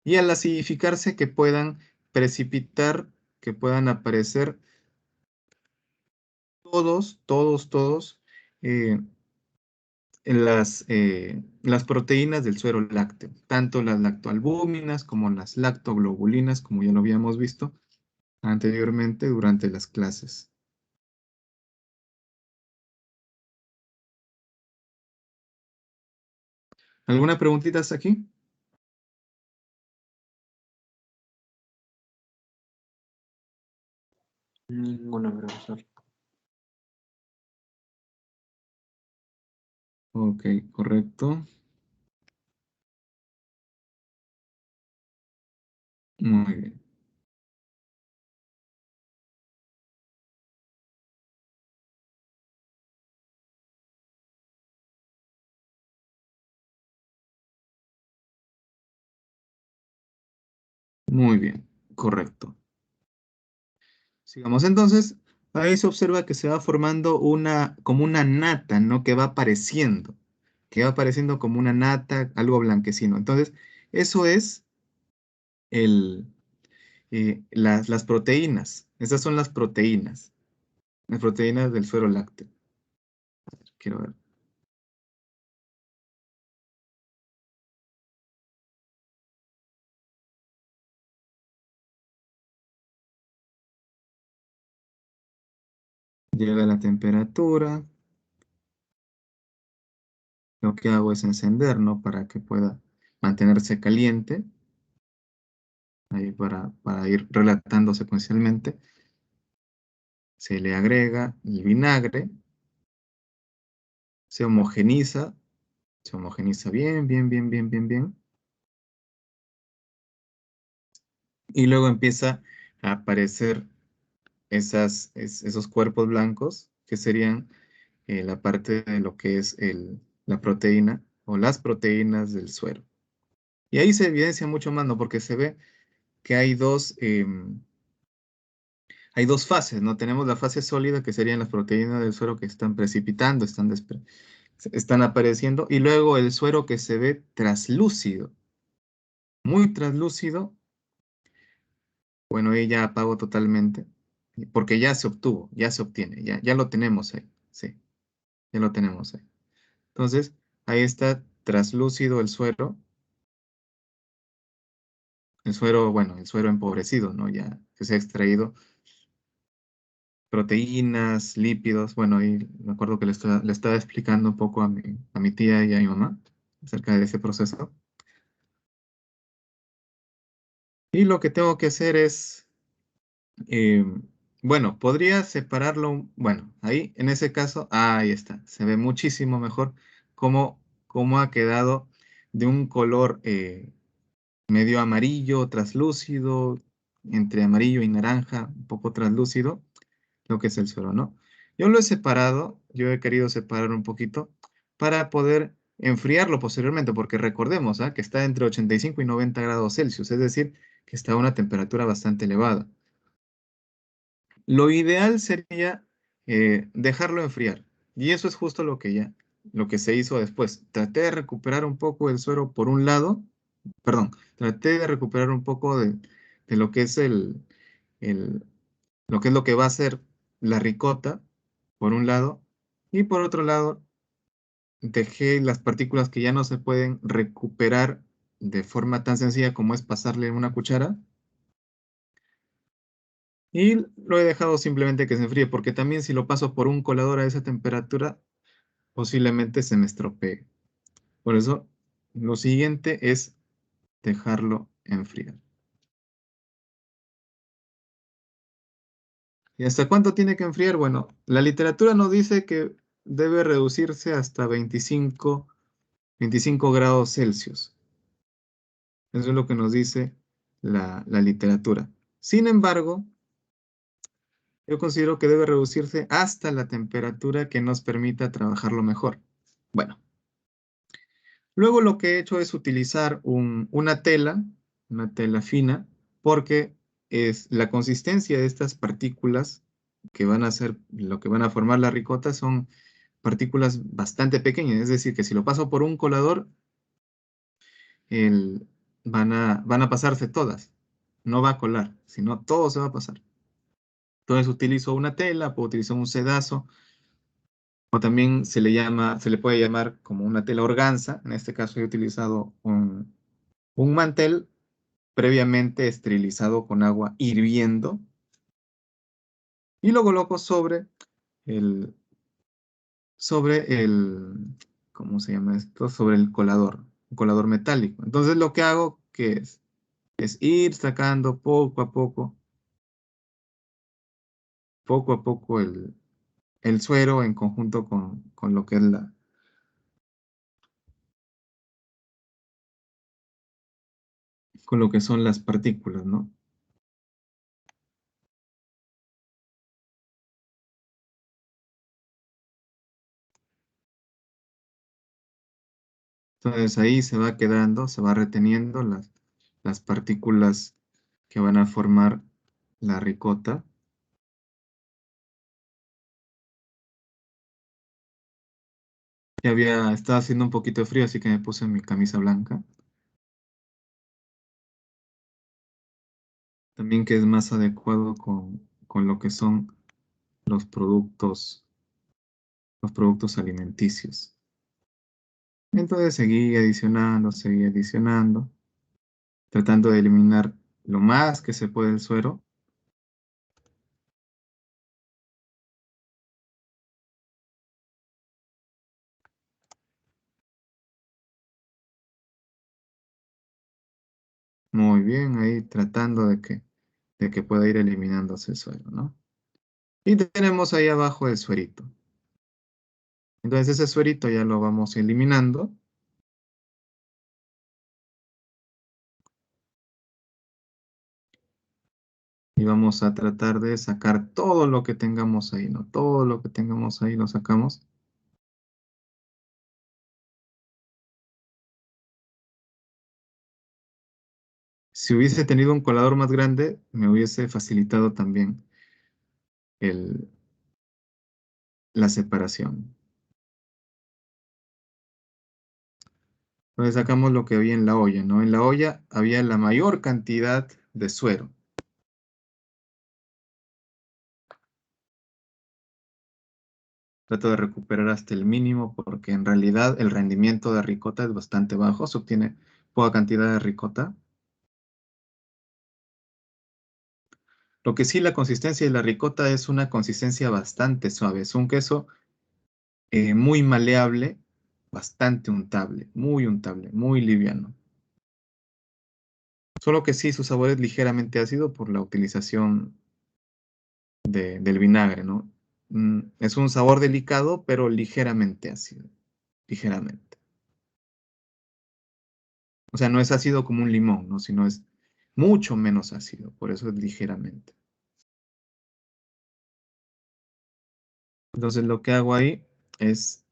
Y al acidificarse que puedan precipitar, que puedan aparecer todos eh, en las proteínas del suero lácteo, tanto las lactoalbúminas como las lactoglobulinas, como ya lo habíamos visto anteriormente durante las clases. ¿Alguna preguntita hasta aquí? Ninguna, profesor. Ok, correcto. Muy bien. Muy bien, correcto. Sigamos entonces. Ahí se observa que se va formando como una nata, ¿no? Que va apareciendo como una nata, algo blanquecino. Entonces, eso es las proteínas. Esas son las proteínas del suero lácteo. Quiero ver. Llega la temperatura. Lo que hago es encender, ¿no? Para que pueda mantenerse caliente. ahí para ir relatando secuencialmente. Se le agrega el vinagre, se homogeniza bien, bien, bien, bien, bien, bien. Y luego empieza a aparecer esos cuerpos blancos que serían la parte de lo que es la proteína o las proteínas del suero. Y ahí se evidencia mucho más, ¿no? Porque se ve que hay dos fases, ¿no? Tenemos la fase sólida, que serían las proteínas del suero que están precipitando, están apareciendo, y luego el suero que se ve traslúcido, muy traslúcido. Bueno, ahí ya apago totalmente, porque ya se obtuvo, ya se obtiene, ya lo tenemos ahí, sí, ya lo tenemos ahí. Entonces, ahí está traslúcido bueno, el suero empobrecido, ¿no? Ya que se ha extraído proteínas, lípidos, bueno, ahí me acuerdo que le estaba explicando un poco a mi tía y a mi mamá acerca de ese proceso. Y lo que tengo que hacer es, eh, bueno, podría separarlo, bueno, ahí, en ese caso, ahí está, se ve muchísimo mejor cómo ha quedado de un color medio amarillo, traslúcido, entre amarillo y naranja, un poco traslúcido, lo que es el suero, ¿no? Yo lo he separado, yo he querido separar un poquito para poder enfriarlo posteriormente, porque recordemos, que está entre 85 y 90 grados Celsius, es decir, que está a una temperatura bastante elevada. Lo ideal sería dejarlo enfriar, y eso es justo lo que se hizo después. Traté de recuperar un poco el suero por un lado, perdón, traté de recuperar un poco de lo que es el- lo que es lo que va a ser la ricota, por un lado, y por otro lado, dejé las partículas que ya no se pueden recuperar de forma tan sencilla como es pasarle una cuchara, y lo he dejado simplemente que se enfríe, porque también si lo paso por un colador a esa temperatura, posiblemente se me estropee. Por eso, lo siguiente es dejarlo enfriar. ¿Y hasta cuánto tiene que enfriar? Bueno, la literatura nos dice que debe reducirse hasta 25 grados Celsius. Eso es lo que nos dice la literatura. Sin embargo, yo considero que debe reducirse hasta la temperatura que nos permita trabajarlo mejor. Bueno, luego lo que he hecho es utilizar una tela fina, porque es la consistencia de estas partículas que van a ser lo que van a formar la ricota son partículas bastante pequeñas, es decir, que si lo paso por un colador, van a pasarse todas, no va a colar, sino todo se va a pasar. Entonces utilizo una tela, puedo utilizar un sedazo, o también se le puede llamar como una tela organza. En este caso he utilizado un mantel previamente esterilizado con agua hirviendo y lo coloco el, sobre el, ¿cómo se llama esto? Sobre el colador, un colador metálico. Entonces lo que hago que es ir sacando poco a poco el suero en conjunto con lo que es con lo que son las partículas, ¿no? Entonces ahí se va quedando, se va reteniendo las partículas que van a formar la ricota. Estaba haciendo un poquito de frío, así que me puse mi camisa blanca. También que es más adecuado con lo que son los los productos alimenticios. Entonces seguí adicionando, tratando de eliminar lo más que se puede el suero. Muy bien, ahí tratando de que pueda ir eliminándose el suero, ¿no? Y tenemos ahí abajo el suerito. Entonces ese suerito ya lo vamos eliminando. Y vamos a tratar de sacar todo lo que tengamos ahí, ¿no? Todo lo que tengamos ahí lo sacamos. Si hubiese tenido un colador más grande, me hubiese facilitado también la separación. Entonces sacamos lo que había en la olla, ¿no? En la olla había la mayor cantidad de suero. Trato de recuperar hasta el mínimo porque en realidad el rendimiento de ricota es bastante bajo. Se obtiene poca cantidad de ricota. Lo que sí, la consistencia de la ricota es una consistencia bastante suave. Es un queso muy maleable, bastante untable, muy liviano. Solo que sí, su sabor es ligeramente ácido por la utilización del vinagre, ¿no? Es un sabor delicado, pero ligeramente ácido. Ligeramente. O sea, no es ácido como un limón, ¿no? Sino es mucho menos ácido, por eso es ligeramente. Entonces lo que hago ahí es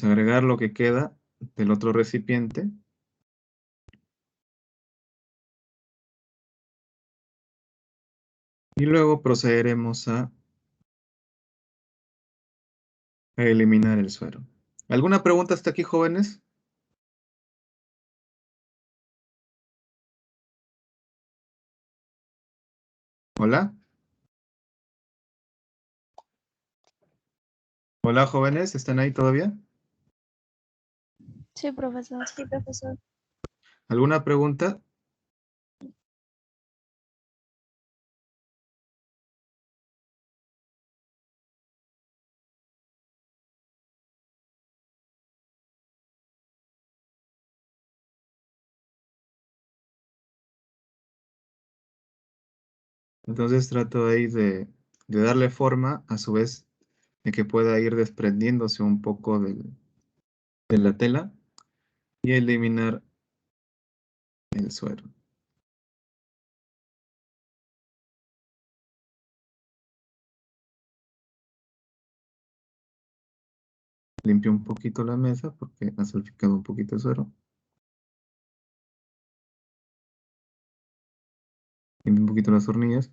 agregar lo que queda del otro recipiente. Y luego procederemos a eliminar el suero. ¿Alguna pregunta hasta aquí, jóvenes? Hola. Hola, jóvenes, ¿están ahí todavía? Sí, profesor. Sí, profesor. ¿Alguna pregunta? Entonces trato ahí de darle forma, a su vez, de que pueda ir desprendiéndose un poco de la tela y eliminar el suero. Limpio un poquito la mesa porque ha salpicado un poquito de suero. Limpio un poquito las hornillas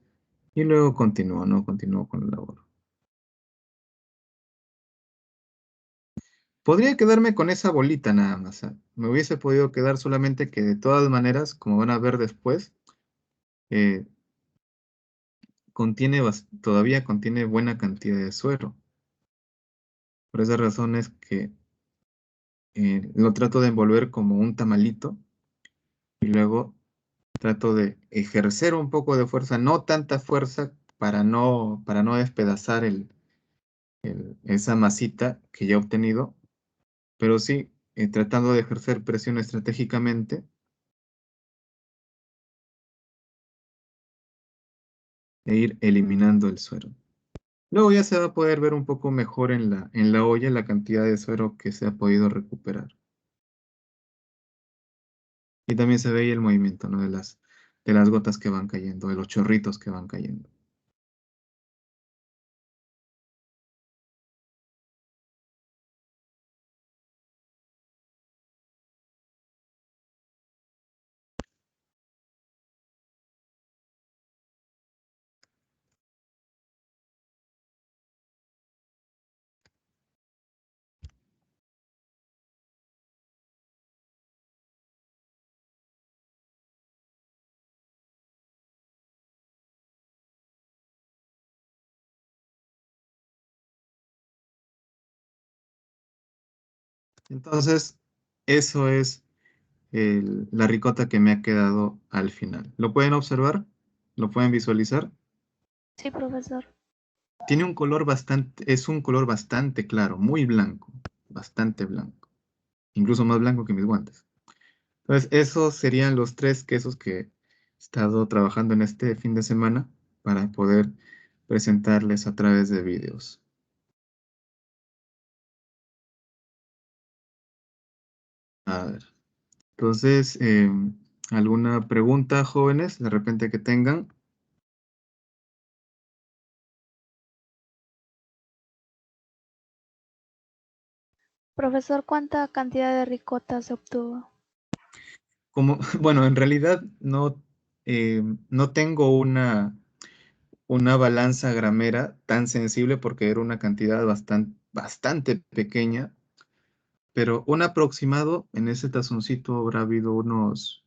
y luego continúo, ¿no? Continúo con la labor. Podría quedarme con esa bolita nada más, ¿eh? Me hubiese podido quedar solamente que de todas maneras, como van a ver después, eh, todavía contiene buena cantidad de suero. Por esa razón es que lo trato de envolver como un tamalito y luego trato de ejercer un poco de fuerza, no tanta fuerza para no despedazar esa masita que ya he obtenido, pero sí tratando de ejercer presión estratégicamente e ir eliminando el suero. Luego ya se va a poder ver un poco mejor en la olla la cantidad de suero que se ha podido recuperar. Y también se ve ahí el movimiento, ¿no? de las gotas que van cayendo, de los chorritos que van cayendo. Entonces, eso es la ricota que me ha quedado al final. ¿Lo pueden observar? ¿Lo pueden visualizar? Sí, profesor. Tiene un color bastante, es un color bastante claro, muy blanco, bastante blanco, incluso más blanco que mis guantes. Entonces, esos serían los tres quesos que he estado trabajando en este fin de semana para poder presentarles a través de vídeos. A ver, entonces, ¿alguna pregunta, jóvenes, de repente que tengan? Profesor, ¿cuánta cantidad de ricota se obtuvo? Como, bueno, en realidad no tengo una balanza gramera tan sensible porque era una cantidad bastante pequeña, pero un aproximado en ese tazoncito habrá habido unos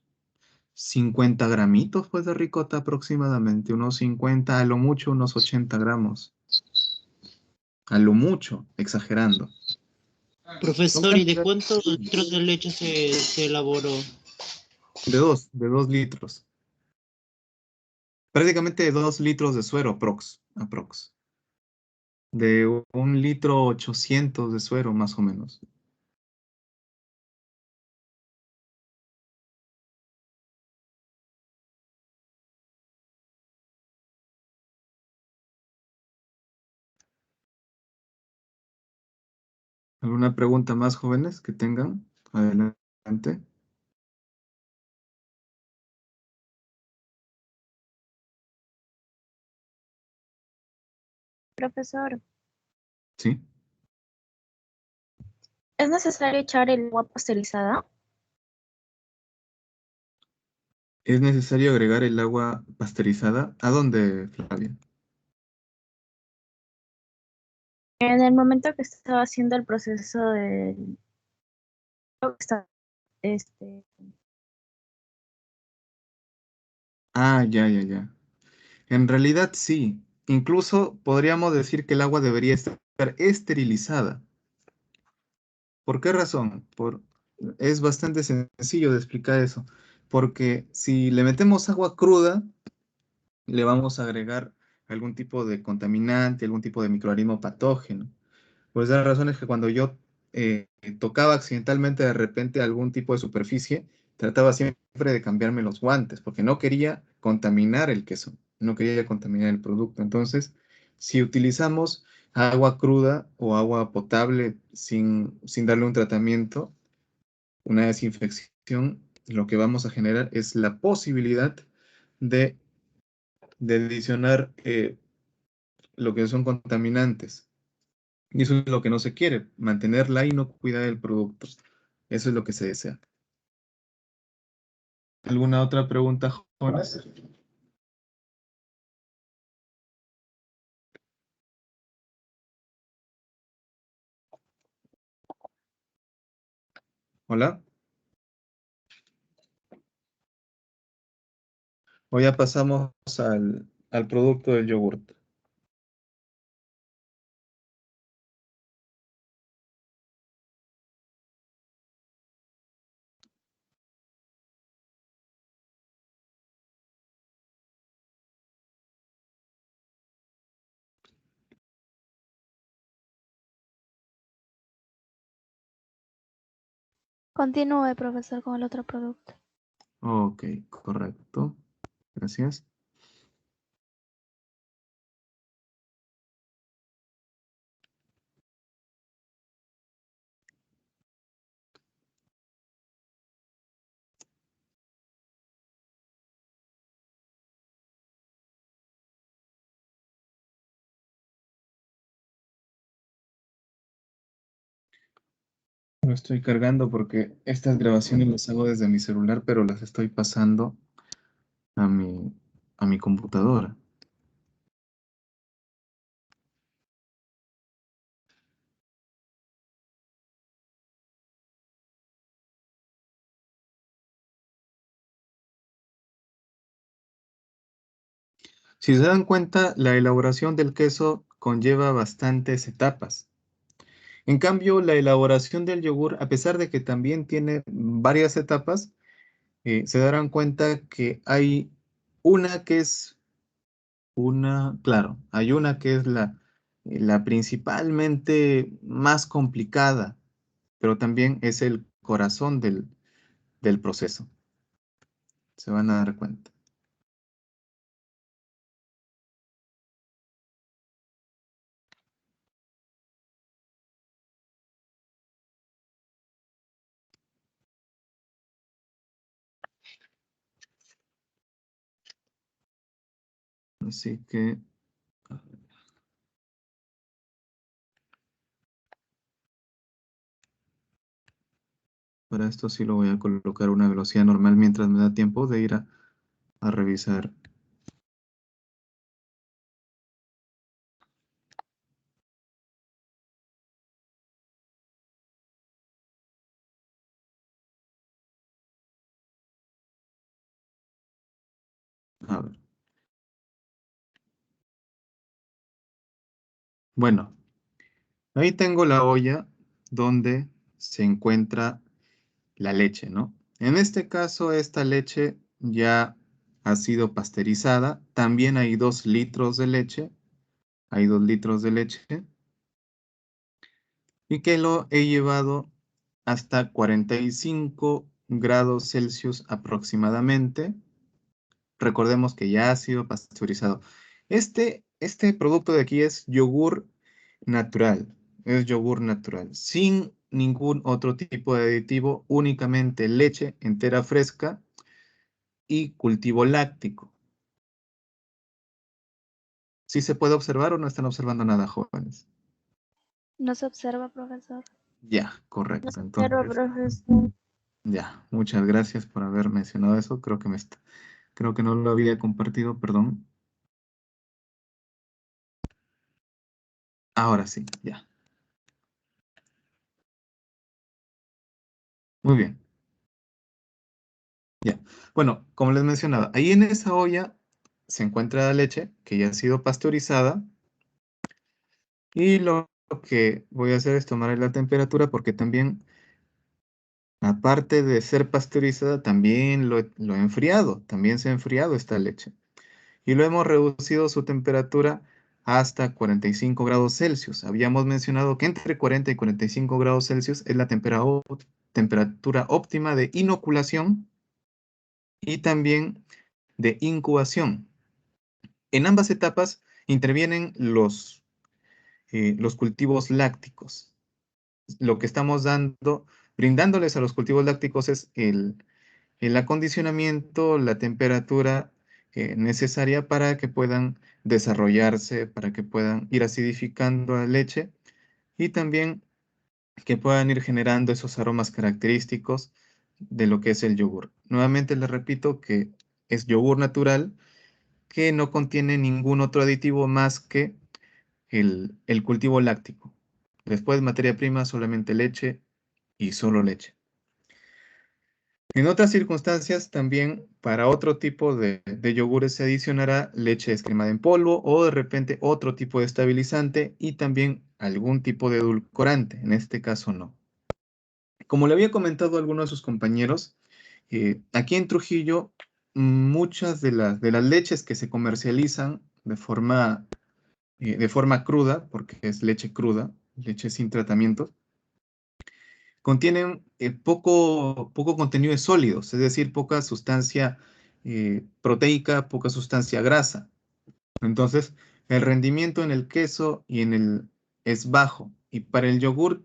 50 gramitos pues de ricota aproximadamente, unos 50, a lo mucho unos 80 gramos, a lo mucho, exagerando. Son Profesor, ¿y de cantidades cuántos litros de leche se elaboró? de dos litros, prácticamente de 2 litros de suero, aprox. De 1,800 litros de suero, más o menos. ¿Alguna pregunta más, jóvenes, que tengan? Adelante. Profesor, Sí. ¿es necesario echar el agua pasteurizada? ¿Es necesario agregar el agua pasteurizada? ¿A dónde, Flavia? En el momento que estaba haciendo el proceso de este, Ah, ya, ya, ya. En realidad sí. Incluso podríamos decir que el agua debería estar esterilizada. ¿Por qué razón? Es bastante sencillo de explicar eso. Porque si le metemos agua cruda, le vamos a agregar algún tipo de contaminante, algún tipo de microorganismo patógeno. Pues la razón es que cuando yo tocaba accidentalmente de repente algún tipo de superficie, trataba siempre de cambiarme los guantes, porque no quería contaminar el queso, no quería contaminar el producto. Entonces, si utilizamos agua cruda o agua potable sin darle un tratamiento, una desinfección, lo que vamos a generar es la posibilidad de, de adicionar lo que son contaminantes. Y eso es lo que no se quiere, mantener la inocuidad del producto. Eso es lo que se desea. ¿Alguna otra pregunta, jóvenes? ¿Hola? O ya pasamos al producto del yogurt. Continúe, profesor, con el otro producto. Ok, correcto. Gracias. Lo estoy cargando porque estas grabaciones las hago desde mi celular, pero las estoy pasando a mi computadora. Si se dan cuenta, la elaboración del queso conlleva bastantes etapas. En cambio, la elaboración del yogur, a pesar de que también tiene varias etapas, se darán cuenta que hay una que es Claro, hay una que es la principalmente más complicada, pero también es el corazón del proceso. Se van a dar cuenta. Así que para esto sí lo voy a colocar a una velocidad normal mientras me da tiempo de ir a revisar. A ver. Bueno, ahí tengo la olla donde se encuentra la leche, ¿no? En este caso, esta leche ya ha sido pasteurizada. También hay 2 litros de leche. Hay 2 litros de leche. Y que lo he llevado hasta 45 grados Celsius aproximadamente. Recordemos que ya ha sido pasteurizado. Este producto de aquí es yogur natural. Es yogur natural, sin ningún otro tipo de aditivo, únicamente leche entera fresca y cultivo láctico. ¿Sí se puede observar o no están observando nada, jóvenes? No se observa, profesor. Ya, correcto. Pero, Entonces, profesor, ya, muchas gracias por haber mencionado eso. Creo que no lo había compartido, perdón. Ahora sí, ya. Muy bien. Ya. Bueno, como les mencionaba, ahí en esa olla se encuentra la leche que ya ha sido pasteurizada y lo que voy a hacer es tomar la temperatura porque también, aparte de ser pasteurizada, también lo he enfriado, también se ha enfriado esta leche y lo hemos reducido su temperatura hasta 45 grados Celsius. Habíamos mencionado que entre 40 y 45 grados Celsius es la temperatura óptima de inoculación y también de incubación. En ambas etapas intervienen los cultivos lácticos. Lo que estamos brindándoles a los cultivos lácticos es el acondicionamiento, la temperatura necesaria para que puedan desarrollarse, para que puedan ir acidificando la leche y también que puedan ir generando esos aromas característicos de lo que es el yogur. Nuevamente les repito que es yogur natural que no contiene ningún otro aditivo más que el cultivo láctico. Después, materia prima, solamente leche y solo leche. En otras circunstancias, también para otro tipo de yogures se adicionará leche descremada en polvo o de repente otro tipo de estabilizante y también algún tipo de edulcorante. En este caso, no. Como le había comentado a algunos de sus compañeros, aquí en Trujillo, muchas de las leches que se comercializan de forma cruda, porque es leche cruda, leche sin tratamiento, contienen poco contenido de sólidos, es decir, poca sustancia proteica, poca sustancia grasa. Entonces, el rendimiento en el queso es bajo. Y para el yogur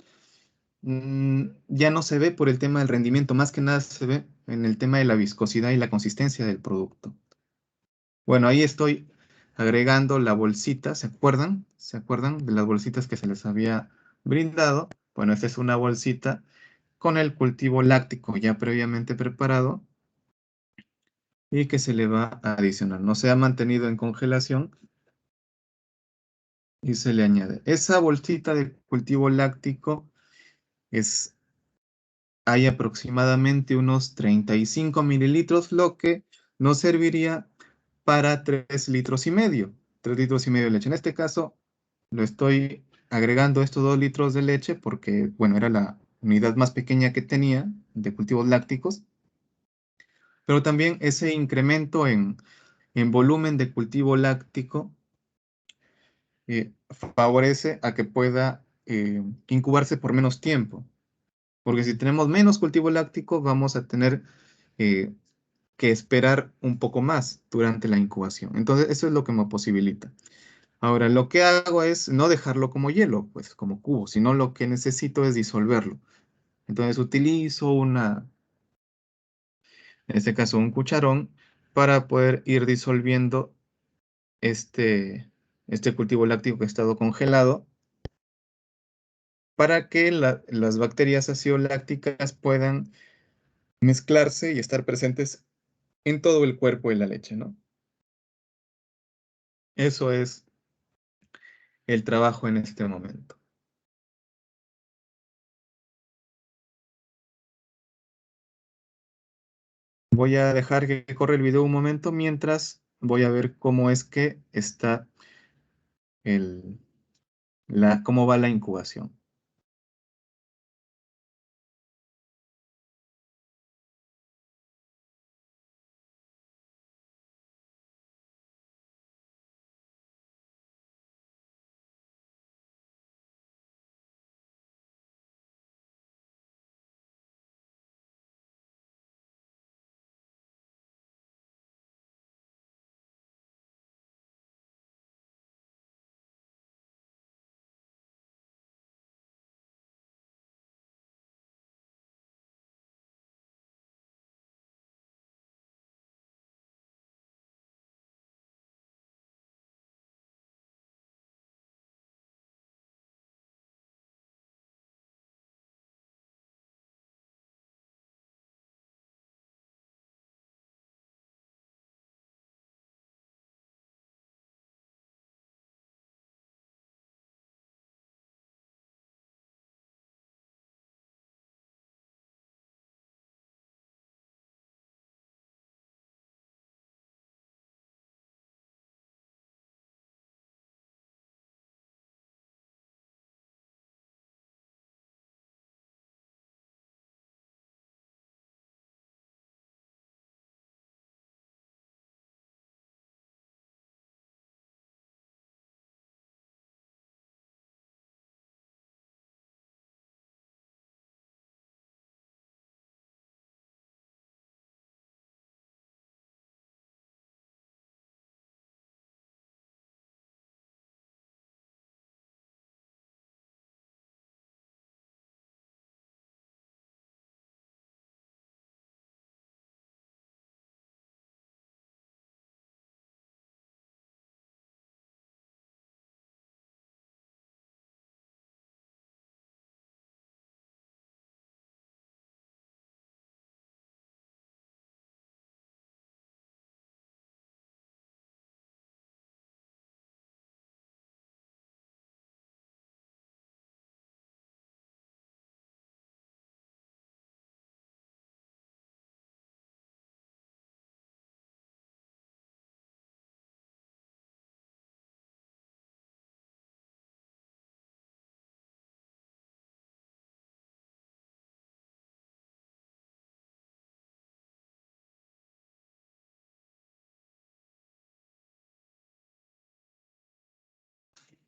ya no se ve por el tema del rendimiento, más que nada se ve en el tema de la viscosidad y la consistencia del producto. Bueno, ahí estoy agregando la bolsita, ¿se acuerdan? ¿Se acuerdan de las bolsitas que se les había brindado? Bueno, esta es una bolsita con el cultivo láctico ya previamente preparado y que se le va a adicionar. No se ha mantenido en congelación y se le añade. Esa bolsita de cultivo láctico hay aproximadamente unos 35 mililitros, lo que nos serviría para 3 litros y medio. 3 litros y medio de leche. En este caso, lo estoy agregando estos 2 litros de leche porque, bueno, era la unidad más pequeña que tenía de cultivos lácticos, pero también ese incremento en volumen de cultivo láctico favorece a que pueda incubarse por menos tiempo. Porque si tenemos menos cultivo láctico, vamos a tener que esperar un poco más durante la incubación. Entonces, eso es lo que me posibilita. Ahora, lo que hago es no dejarlo como hielo, pues como cubo, sino lo que necesito es disolverlo. Entonces, utilizo en este caso, un cucharón para poder ir disolviendo este cultivo láctico que ha estado congelado para que las bacterias aciolácticas puedan mezclarse y estar presentes en todo el cuerpo de la leche, ¿no? Eso es el trabajo en este momento. Voy a dejar que corra el video un momento mientras voy a ver cómo es que está cómo va la incubación.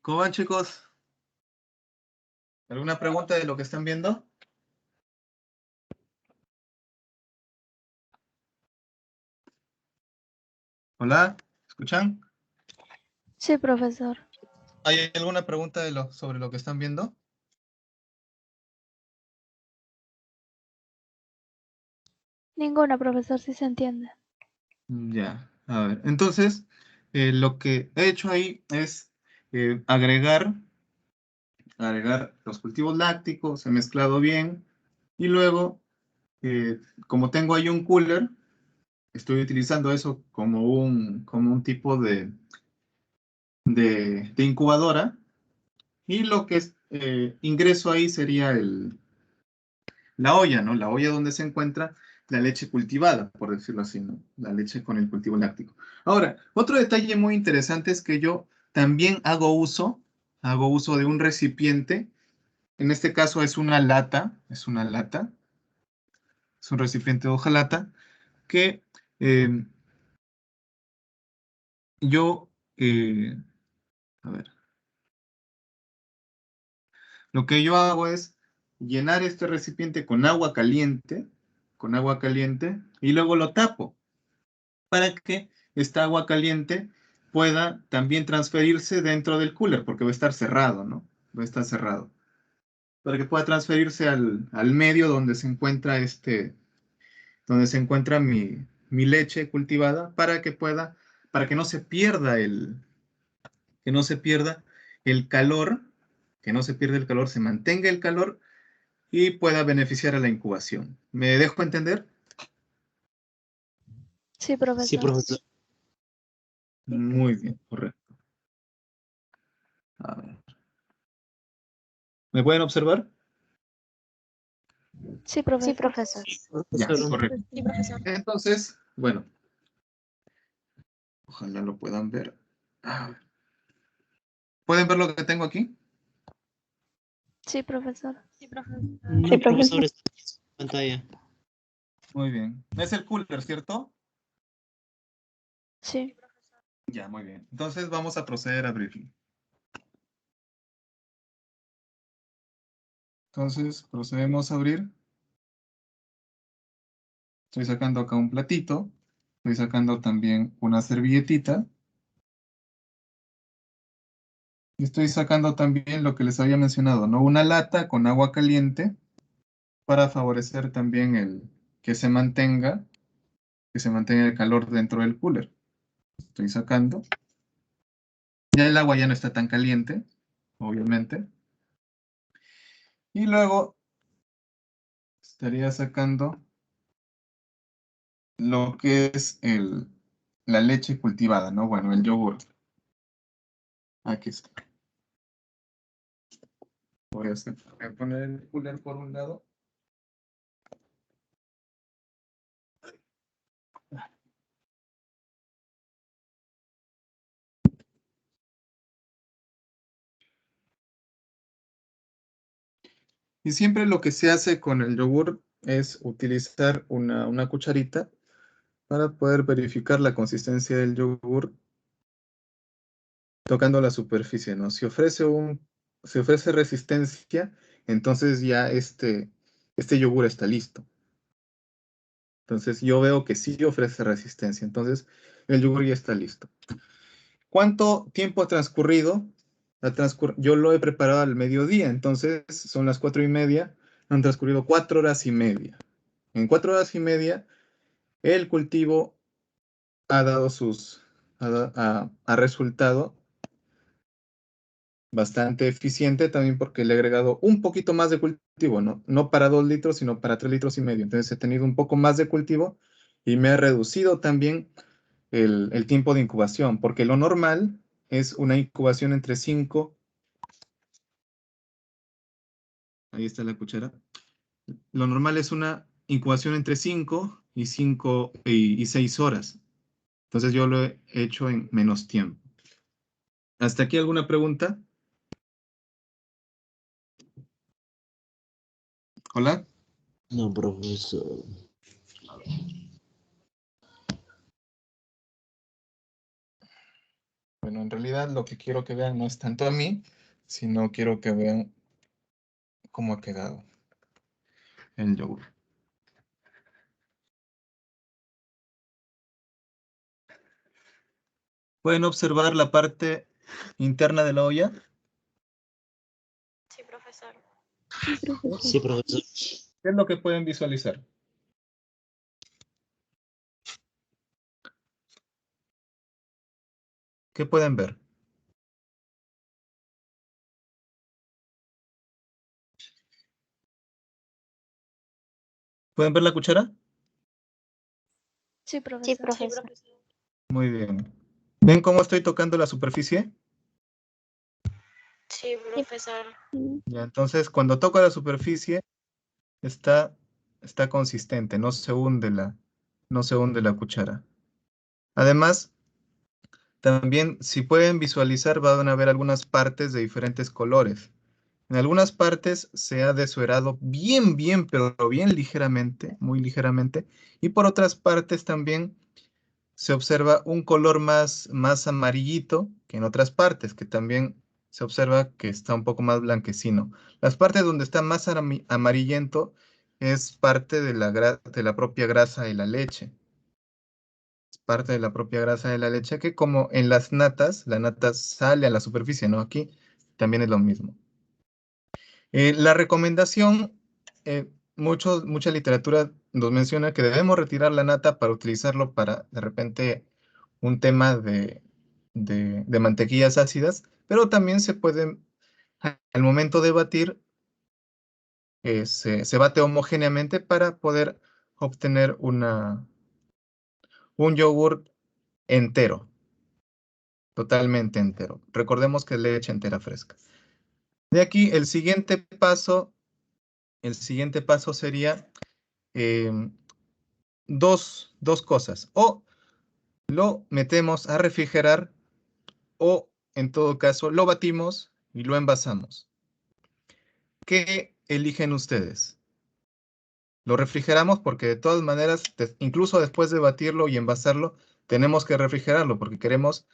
¿Cómo van, chicos? ¿Alguna pregunta de lo que están viendo? Hola, ¿escuchan? Sí, profesor. ¿Hay alguna pregunta sobre lo que están viendo? Ninguna, profesor, sí se entiende. Ya, a ver. Entonces, lo que he hecho ahí es agregar los cultivos lácticos, he mezclado bien y luego, como tengo ahí un cooler, estoy utilizando eso como un tipo de incubadora y lo que ingreso ahí sería la olla, ¿no? La olla donde se encuentra la leche cultivada, por decirlo así, ¿no? La leche con el cultivo láctico. Ahora, otro detalle muy interesante es que yo también hago uso de un recipiente. En este caso es una lata, es un recipiente de hojalata que yo, a ver, lo que yo hago es llenar este recipiente con agua caliente, y luego lo tapo para que esta agua caliente pueda también transferirse dentro del cooler, porque va a estar cerrado, ¿no? Va a estar cerrado. Para que pueda transferirse al medio donde se encuentra mi leche cultivada, para que no se pierda que no se pierda el calor, que no se pierda el calor, se mantenga el calor y pueda beneficiar a la incubación. ¿Me dejo entender? Sí, profesor. Sí, profesor. Muy bien, correcto. A ver. ¿Me pueden observar? Sí, profesor. Sí, profesor. Ya, Profesor, correcto. Sí, profesor. Entonces, bueno, ojalá lo puedan ver. A ver. ¿Pueden ver lo que tengo aquí? Sí, profesor. Sí, profesor. no, profesor, está en su pantalla. Muy bien. Es el cooler, ¿cierto? Sí. Ya, muy bien. Entonces vamos a proceder a abrirlo. Entonces procedemos a abrir. Estoy sacando acá un platito. Estoy sacando también una servilletita. Y estoy sacando también lo que les había mencionado, ¿no? Una lata con agua caliente para favorecer también que se mantenga el calor dentro del cooler. Estoy sacando. Ya el agua ya no está tan caliente, obviamente. Y luego estaría sacando lo que es la leche cultivada, ¿no? Bueno, el yogur. Aquí está. Voy a poner el cooler por un lado. Y siempre lo que se hace con el yogur es utilizar una cucharita para poder verificar la consistencia del yogur tocando la superficie, ¿no? Si ofrece resistencia, entonces ya este yogur está listo. Entonces yo veo que sí ofrece resistencia, entonces el yogur ya está listo. ¿Cuánto tiempo ha transcurrido? Yo lo he preparado al mediodía, entonces son las 4:30, han transcurrido 4 horas y media. En 4 horas y media, el cultivo ha dado ha resultado bastante eficiente también porque le he agregado un poquito más de cultivo, ¿no? No para 2 litros, sino para 3,5 litros. Entonces he tenido un poco más de cultivo y me ha reducido también el tiempo de incubación, porque lo normal es una incubación entre 5, ahí está la cuchara, lo normal es una incubación entre 5 y 6 horas. Entonces yo lo he hecho en menos tiempo. ¿Hasta aquí alguna pregunta? ¿Hola? No, profesor. Bueno, en realidad lo que quiero que vean no es tanto a mí, sino quiero que vean cómo ha quedado el yogur. ¿Pueden observar la parte interna de la olla? Sí, profesor. Sí, profesor. ¿Qué es lo que pueden visualizar? ¿Qué pueden ver? ¿Pueden ver la cuchara? Sí, Sí, profesor. profesor. Muy bien. ¿Ven cómo estoy tocando la superficie? Sí, profesor. Ya, entonces, cuando toco la superficie, está, está consistente, no se hunde la cuchara. Además, también, si pueden visualizar, van a ver algunas partes de diferentes colores. En algunas partes se ha desuerado bien, pero bien ligeramente, muy ligeramente. Y por otras partes también se observa un color más amarillito que en otras partes, que también se observa que está un poco más blanquecino. Las partes donde está más amarillento es parte de la propia grasa de la leche. Es parte de la propia grasa de la leche que, como en las natas, la nata sale a la superficie, ¿no? Aquí también es lo mismo. La recomendación, mucha literatura nos menciona que debemos retirar la nata para utilizarlo para, de repente, un tema de mantequillas ácidas, pero también se puede, al momento de batir, se bate homogéneamente para poder obtener un yogur entero, totalmente entero. Recordemos que es leche entera fresca. De aquí, el siguiente paso sería dos cosas. O lo metemos a refrigerar o, en todo caso, lo batimos y lo envasamos. ¿Qué eligen ustedes? Lo refrigeramos porque de todas maneras, incluso después de batirlo y envasarlo, tenemos que refrigerarlo porque queremos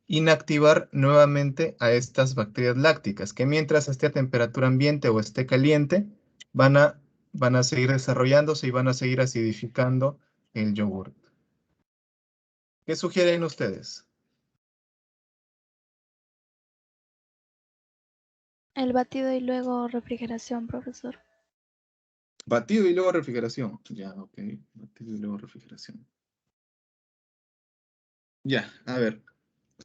inactivar nuevamente a estas bacterias lácticas, que mientras esté a temperatura ambiente o esté caliente, van a seguir desarrollándose y van a seguir acidificando el yogur. ¿Qué sugieren ustedes? El batido y luego refrigeración, profesor. Batido y luego refrigeración. Ya, ok. Batido y luego refrigeración. Ya, a ver.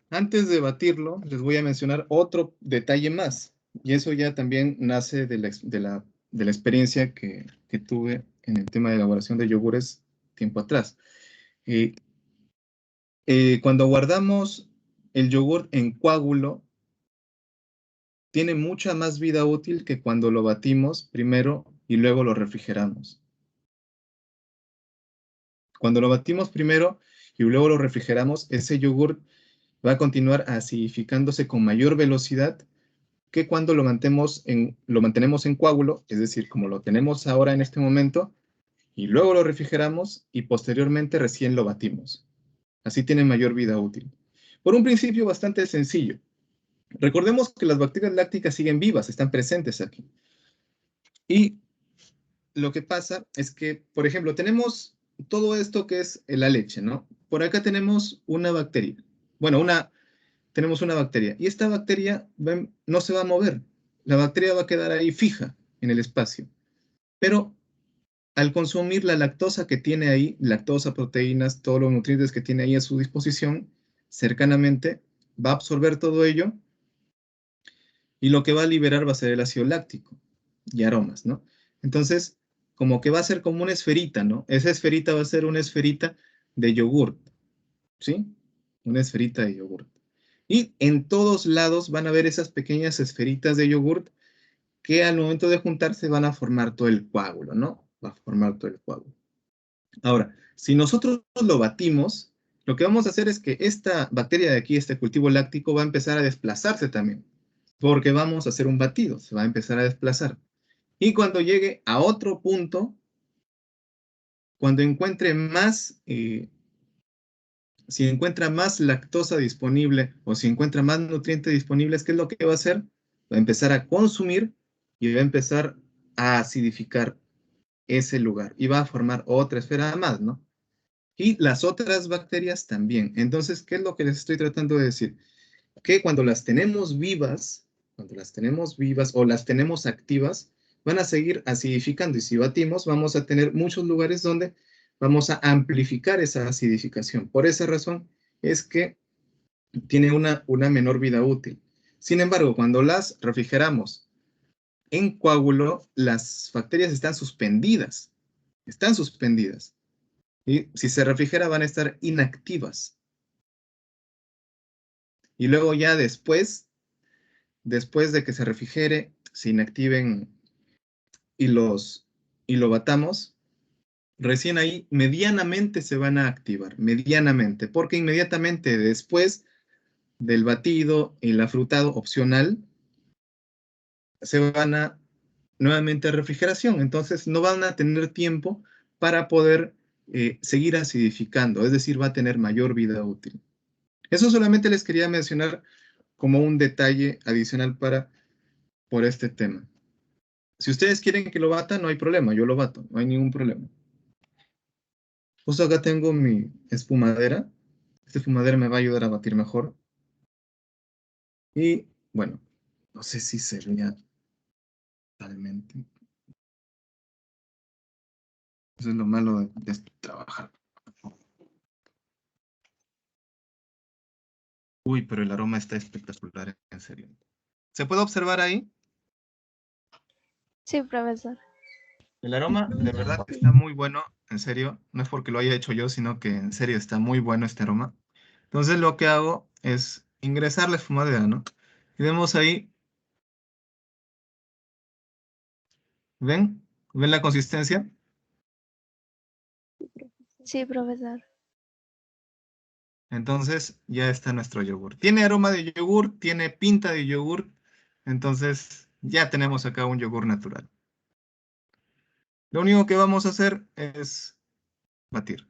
Antes de batirlo, les voy a mencionar otro detalle más. Y eso ya también nace de la experiencia que tuve en el tema de elaboración de yogures tiempo atrás. Eh, cuando guardamos el yogur en coágulo, tiene mucha más vida útil que cuando lo batimos primero y luego lo refrigeramos. Cuando lo batimos primero y luego lo refrigeramos, ese yogur va a continuar acidificándose con mayor velocidad que cuando lo mantenemos en coágulo, es decir, como lo tenemos ahora en este momento, y luego lo refrigeramos y posteriormente recién lo batimos. Así tiene mayor vida útil. Por un principio bastante sencillo. Recordemos que las bacterias lácticas siguen vivas, están presentes aquí. Y lo que pasa es que, por ejemplo, tenemos todo esto que es la leche, ¿no? Por acá tenemos una bacteria. Bueno, tenemos una bacteria. Y esta bacteria no se va a mover. La bacteria va a quedar ahí fija en el espacio. Pero al consumir la lactosa que tiene ahí, lactosa, proteínas, todos los nutrientes que tiene ahí a su disposición, cercanamente, va a absorber todo ello y lo que va a liberar va a ser el ácido láctico y aromas, ¿no? Entonces, como que va a ser como una esferita, ¿no? Esa esferita va a ser una esferita de yogurt, ¿sí? Una esferita de yogurt. Y en todos lados van a ver esas pequeñas esferitas de yogurt que al momento de juntarse van a formar todo el coágulo, ¿no? Va a formar todo el coágulo. Ahora, si nosotros lo batimos, lo que vamos a hacer es que esta bacteria de aquí, este cultivo láctico, va a empezar a desplazarse también, porque vamos a hacer un batido, se va a empezar a desplazar. Y cuando llegue a otro punto, cuando encuentre si encuentra más lactosa disponible o si encuentra más nutrientes disponibles, ¿qué es lo que va a hacer? Va a empezar a consumir y va a empezar a acidificar ese lugar y va a formar otra esfera más, ¿no? Y las otras bacterias también. Entonces, ¿qué es lo que les estoy tratando de decir? Que cuando las tenemos vivas o las tenemos activas, van a seguir acidificando. Y si batimos, vamos a tener muchos lugares donde vamos a amplificar esa acidificación. Por esa razón es que tiene una menor vida útil. Sin embargo, cuando las refrigeramos en coágulo, las bacterias están suspendidas. Están suspendidas. Y si se refrigera, van a estar inactivas. Y luego ya después de que se refrigere, se inactiven y lo batamos, recién ahí medianamente se van a activar, medianamente, porque inmediatamente después del batido y el afrutado opcional, se van nuevamente a refrigeración, entonces no van a tener tiempo para poder seguir acidificando, es decir, va a tener mayor vida útil. Eso solamente les quería mencionar como un detalle adicional por este tema. Si ustedes quieren que lo bata, no hay problema, yo lo bato, no hay ningún problema. Justo acá tengo mi espumadera. Esta espumadera me va a ayudar a batir mejor. Y bueno, no sé si se vea totalmente. Eso es lo malo de trabajar. Uy, pero el aroma está espectacular, en serio. ¿Se puede observar ahí? Sí, profesor. El aroma de verdad está muy bueno, en serio. No es porque lo haya hecho yo, sino que en serio está muy bueno este aroma. Entonces lo que hago es ingresar la espumadera, ¿no? Y vemos ahí, ¿ven? ¿Ven la consistencia? Sí, profesor. Entonces ya está nuestro yogur. Tiene aroma de yogur, tiene pinta de yogur. Entonces ya tenemos acá un yogur natural. Lo único que vamos a hacer es batir.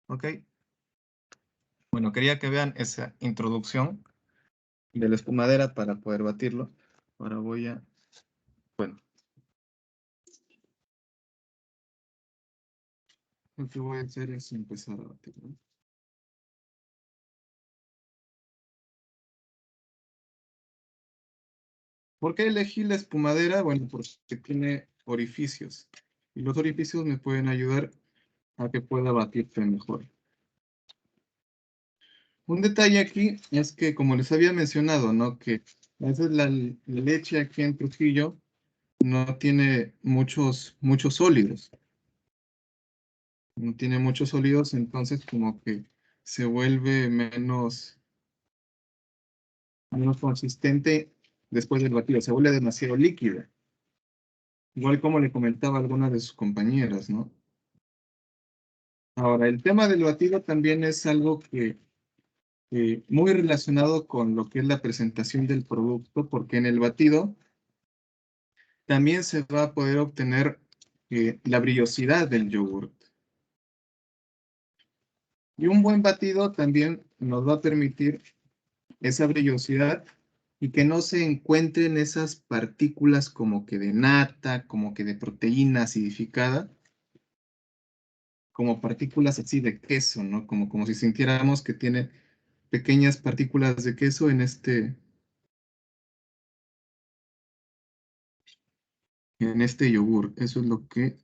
¿Ok? Bueno, quería que vean esa introducción de la espumadera para poder batirlo. Ahora voy a... Bueno. Lo que voy a hacer es empezar a batirlo. ¿Por qué elegí la espumadera? Bueno, porque tiene orificios. Y los orificios me pueden ayudar a que pueda batirse mejor. Un detalle aquí es que, como les había mencionado, ¿no? Que a veces la leche aquí en Trujillo no tiene muchos sólidos. No tiene muchos sólidos, entonces como que se vuelve menos consistente después del batido. Se vuelve demasiado líquida. Igual como le comentaba a alguna de sus compañeras, ¿no? Ahora, el tema del batido también es algo que muy relacionado con lo que es la presentación del producto, porque en el batido también se va a poder obtener la brillosidad del yogur. Y un buen batido también nos va a permitir esa brillosidad y que no se encuentren esas partículas como que de nata, como que de proteína acidificada, como partículas así de queso, ¿no? Como si sintiéramos que tiene pequeñas partículas de queso en este yogur. Eso es lo que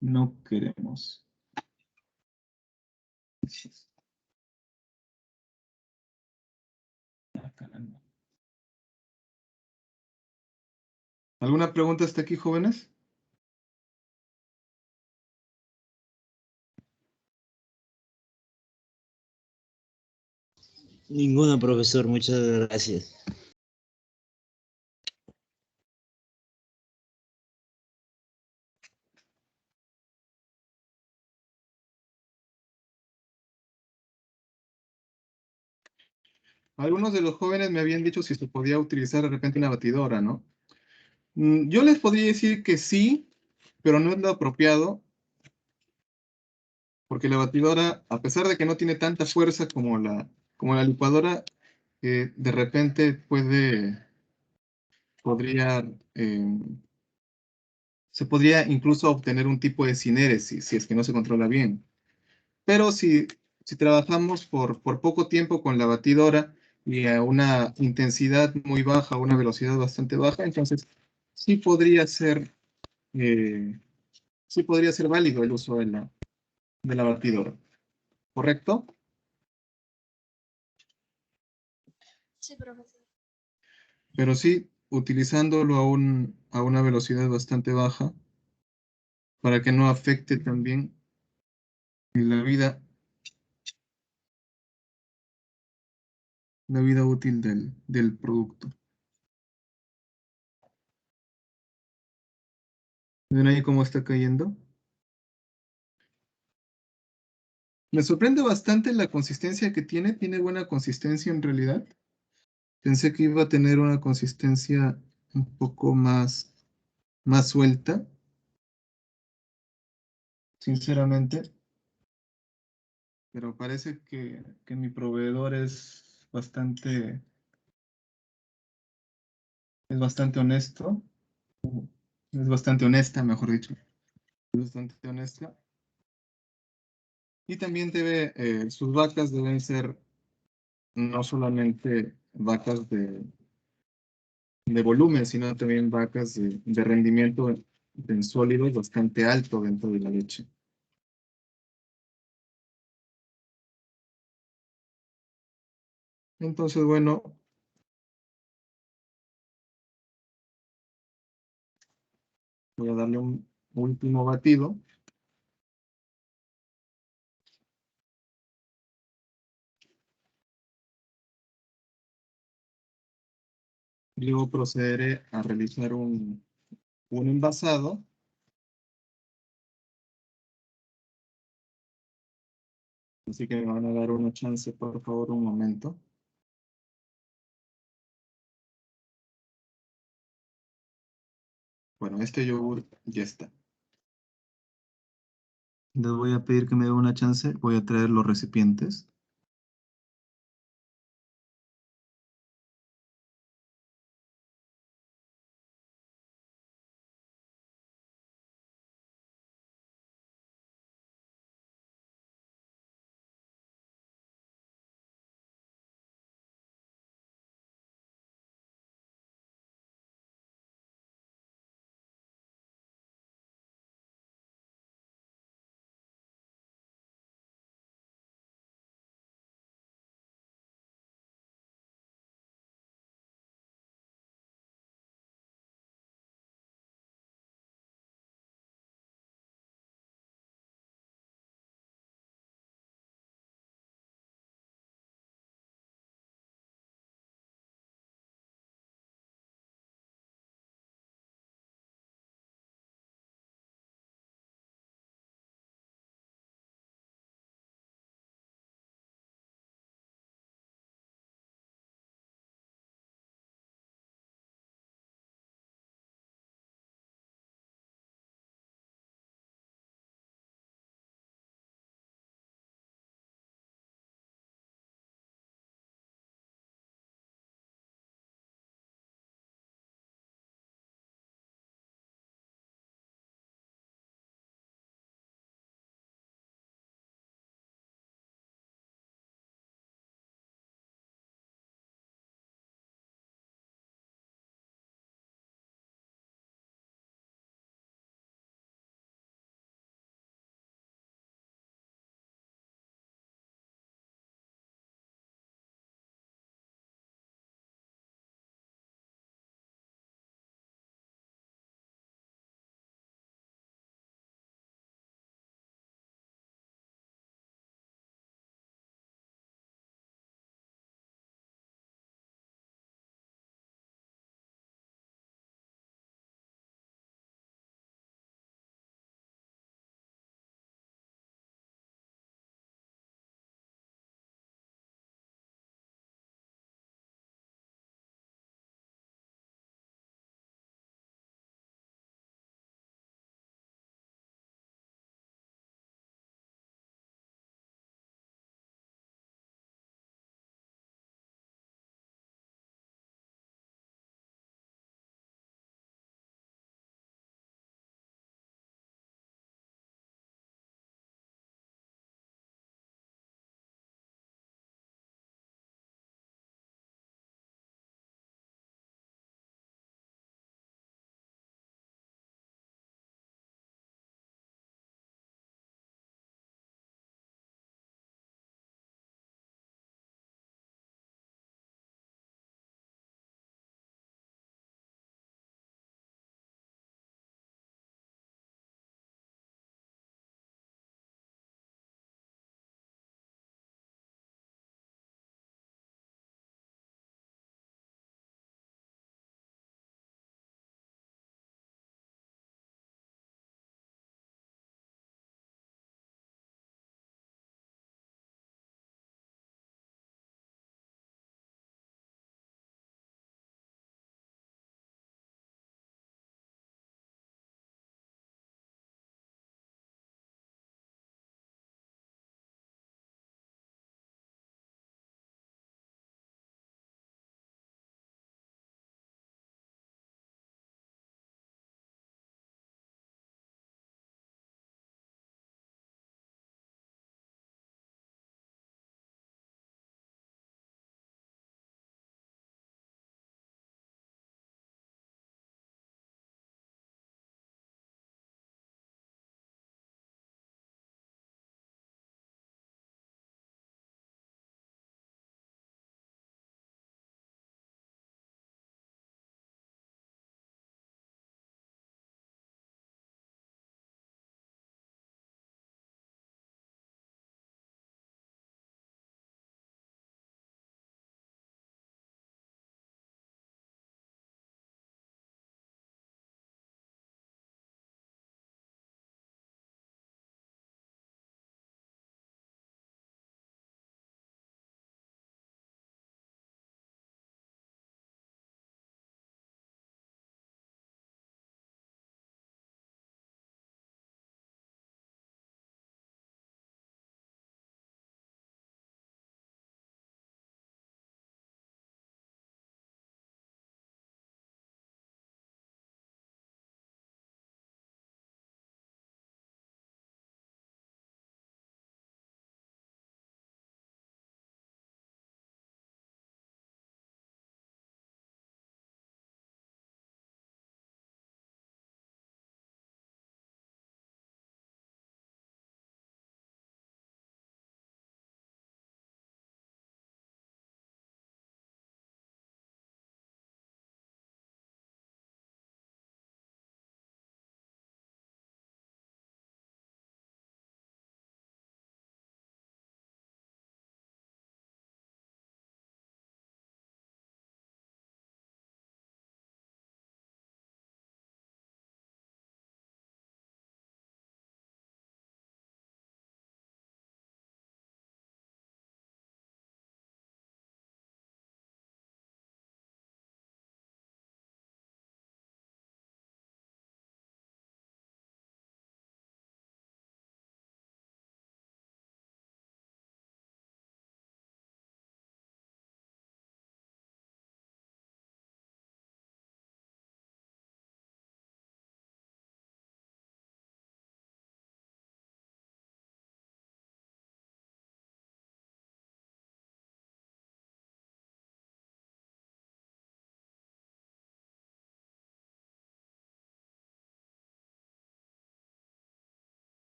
no queremos. Ah, caramba. ¿Alguna pregunta hasta aquí, jóvenes? Ninguna, profesor, muchas gracias. Algunos de los jóvenes me habían dicho si se podía utilizar de repente una batidora, ¿no? Yo les podría decir que sí, pero no es lo apropiado, porque la batidora, a pesar de que no tiene tanta fuerza como la licuadora, de repente podría, se podría incluso obtener un tipo de sinéresis si es que no se controla bien. Pero si trabajamos por poco tiempo con la batidora y a una intensidad muy baja, a una velocidad bastante baja, entonces sí podría ser, eh, sí podría ser válido el uso de la batidora. ¿Correcto? Sí, profesor. Pero sí, utilizándolo a una velocidad bastante baja para que no afecte también la vida útil del producto. ¿Ven ahí cómo está cayendo? Me sorprende bastante la consistencia que tiene buena consistencia en realidad. Pensé que iba a tener una consistencia un poco más suelta, sinceramente, pero parece que mi proveedor es bastante honesto, es bastante honesta, mejor dicho, es bastante honesta. Y también sus vacas deben ser no solamente vacas de volumen, sino también vacas de rendimiento en sólidos bastante alto dentro de la leche. Entonces, bueno, voy a darle un último batido. Luego procederé a realizar un envasado. Así que me van a dar una chance, por favor, un momento. Bueno, este yogur ya está. Les voy a pedir que me den una chance. Voy a traer los recipientes.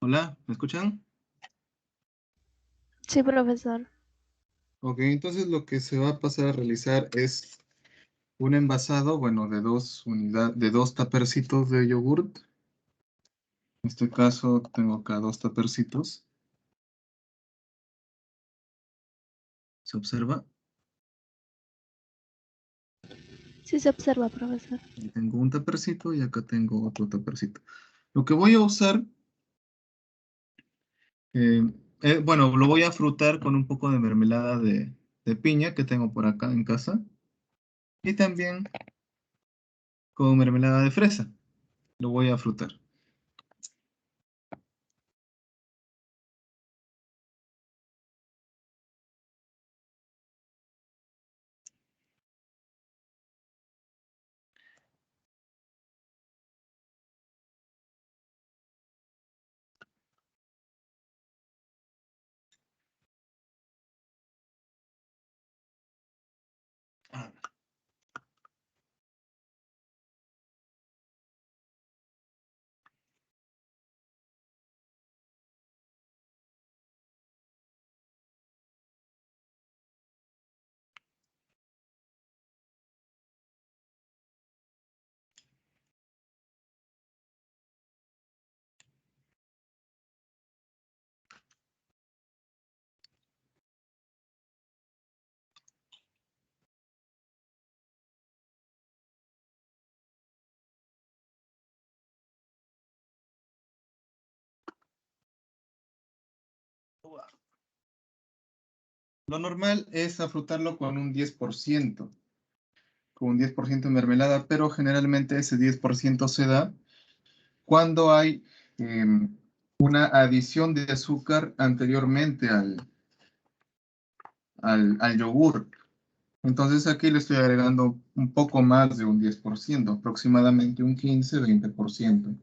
Hola, ¿me escuchan? Sí, profesor. Ok, entonces lo que se va a pasar a realizar es un envasado, bueno, de de dos tapercitos de yogurt. En este caso tengo acá dos tapercitos. ¿Se observa? Sí se observa, profesor. Ahí tengo un tapercito y acá tengo otro tapercito. Lo que voy a usar, eh, bueno, lo voy a frutar con un poco de mermelada de piña que tengo por acá en casa. Y también con mermelada de fresa. Lo voy a frutar. Lo normal es afrutarlo con un 10%, con un 10% de mermelada, pero generalmente ese 10% se da cuando hay una adición de azúcar anteriormente al yogur. Entonces aquí le estoy agregando un poco más de un 10%, aproximadamente un 15-20%.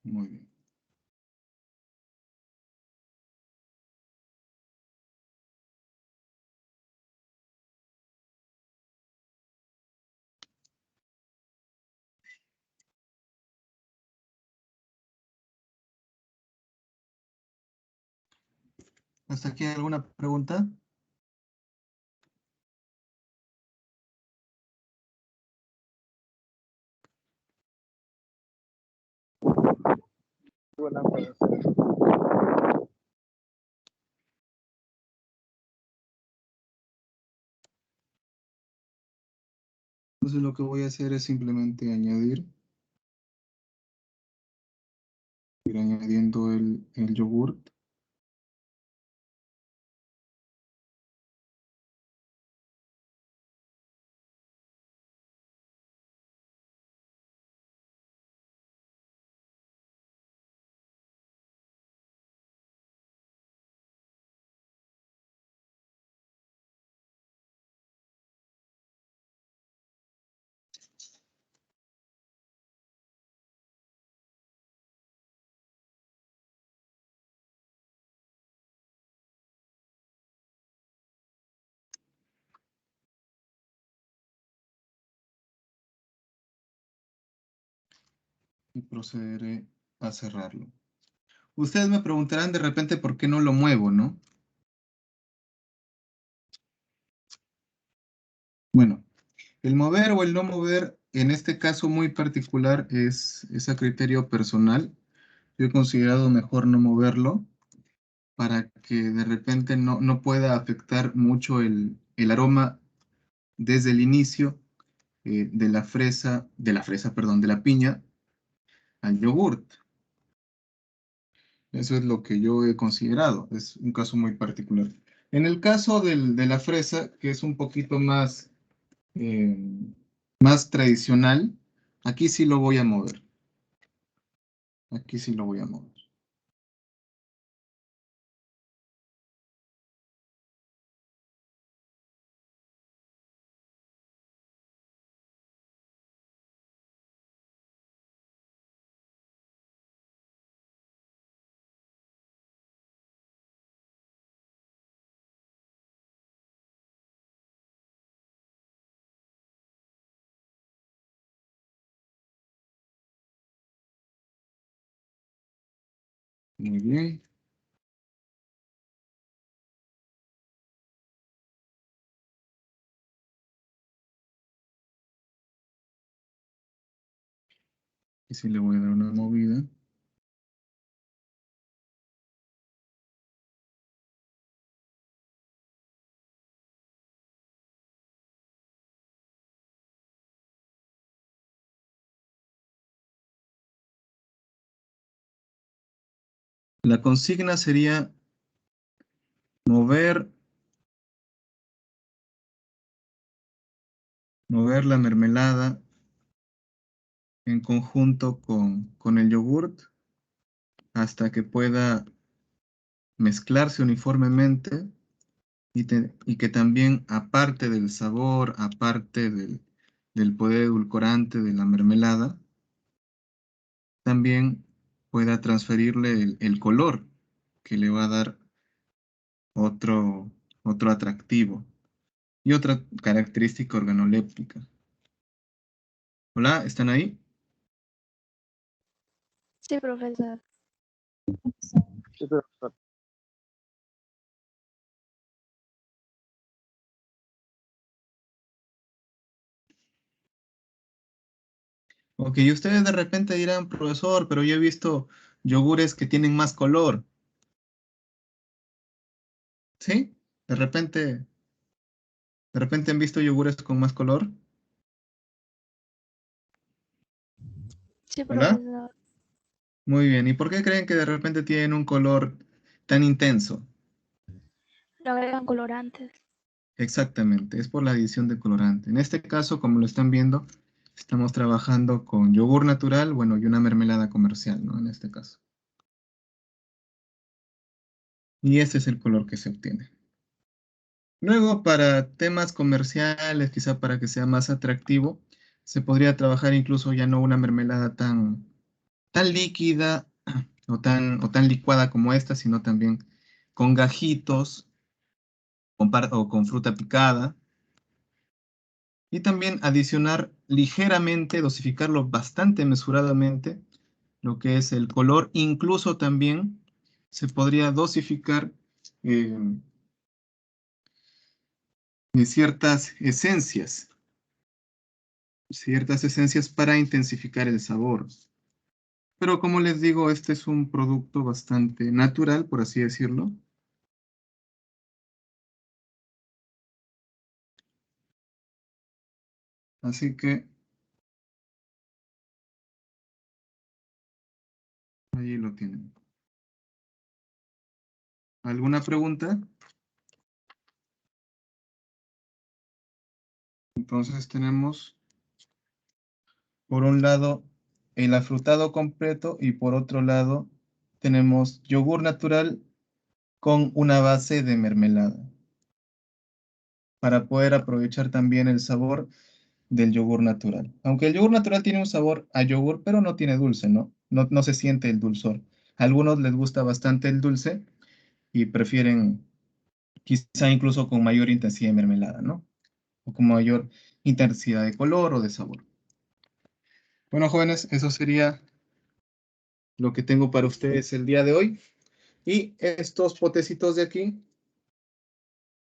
Muy bien. ¿Hasta aquí hay alguna pregunta? Entonces lo que voy a hacer es simplemente ir añadiendo el yogurt. Y procederé a cerrarlo. Ustedes me preguntarán de repente por qué no lo muevo, ¿no? Bueno, el mover o el no mover, en este caso muy particular, es a criterio personal. Yo he considerado mejor no moverlo para que de repente no pueda afectar mucho el aroma desde el inicio de la piña al yogurt. Eso es lo que yo he considerado, es un caso muy particular. En el caso de la fresa, que es un poquito eh, más tradicional, aquí sí lo voy a mover. Aquí sí lo voy a mover. Muy bien. Y sí le voy a dar una movida. La consigna sería mover la mermelada en conjunto con el yogurt hasta que pueda mezclarse uniformemente y que también, aparte del sabor, aparte del poder edulcorante de la mermelada, también pueda transferirle el color que le va a dar otro, otro atractivo y otra característica organoléptica. Hola, ¿están ahí? Sí, profesor. Sí, profesor. Ok, y ustedes de repente dirán, profesor, pero yo he visto yogures que tienen más color. ¿Sí? De repente han visto yogures con más color. Sí, ¿Hola? profesor. Muy bien. ¿Y por qué creen que de repente tienen un color tan intenso? Le agregan colorantes. Exactamente, es por la adición de colorante. En este caso, como lo están viendo, estamos trabajando con yogur natural, bueno, y una mermelada comercial, ¿no? En este caso. Y ese es el color que se obtiene. Luego, para temas comerciales, quizá para que sea más atractivo, se podría trabajar incluso ya no una mermelada tan líquida o tan licuada como esta, sino también con gajitos o con fruta picada. Y también adicionar ligeramente, dosificarlo bastante mesuradamente, lo que es el color. Incluso también se podría dosificar eh, de ciertas esencias para intensificar el sabor. Pero como les digo, este es un producto bastante natural, por así decirlo. Así que ahí lo tienen. ¿Alguna pregunta? Entonces tenemos, por un lado, el afrutado completo y por otro lado, tenemos yogur natural con una base de mermelada para poder aprovechar también el sabor del yogur natural. Aunque el yogur natural tiene un sabor a yogur, pero no tiene dulce, ¿no? No se siente el dulzor. A algunos les gusta bastante el dulce y prefieren quizá incluso con mayor intensidad de mermelada, ¿no? O con mayor intensidad de color o de sabor. Bueno, jóvenes, eso sería lo que tengo para ustedes el día de hoy. Y estos potecitos de aquí,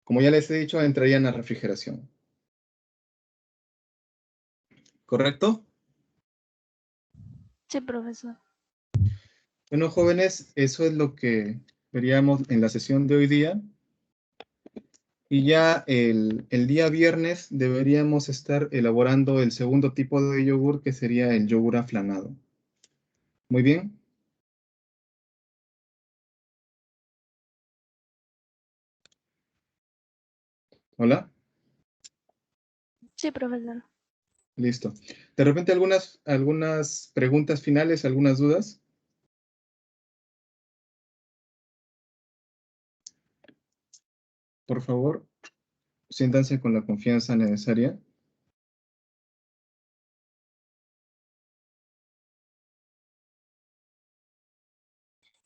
como ya les he dicho, entrarían a refrigeración. ¿Correcto? Sí, profesor. Bueno, jóvenes, eso es lo que veríamos en la sesión de hoy día. Y ya el día viernes deberíamos estar elaborando el segundo tipo de yogur, que sería el yogur aflanado. Muy bien. Hola. Sí, profesor. Listo. De repente algunas preguntas finales, algunas dudas. Por favor, siéntanse con la confianza necesaria.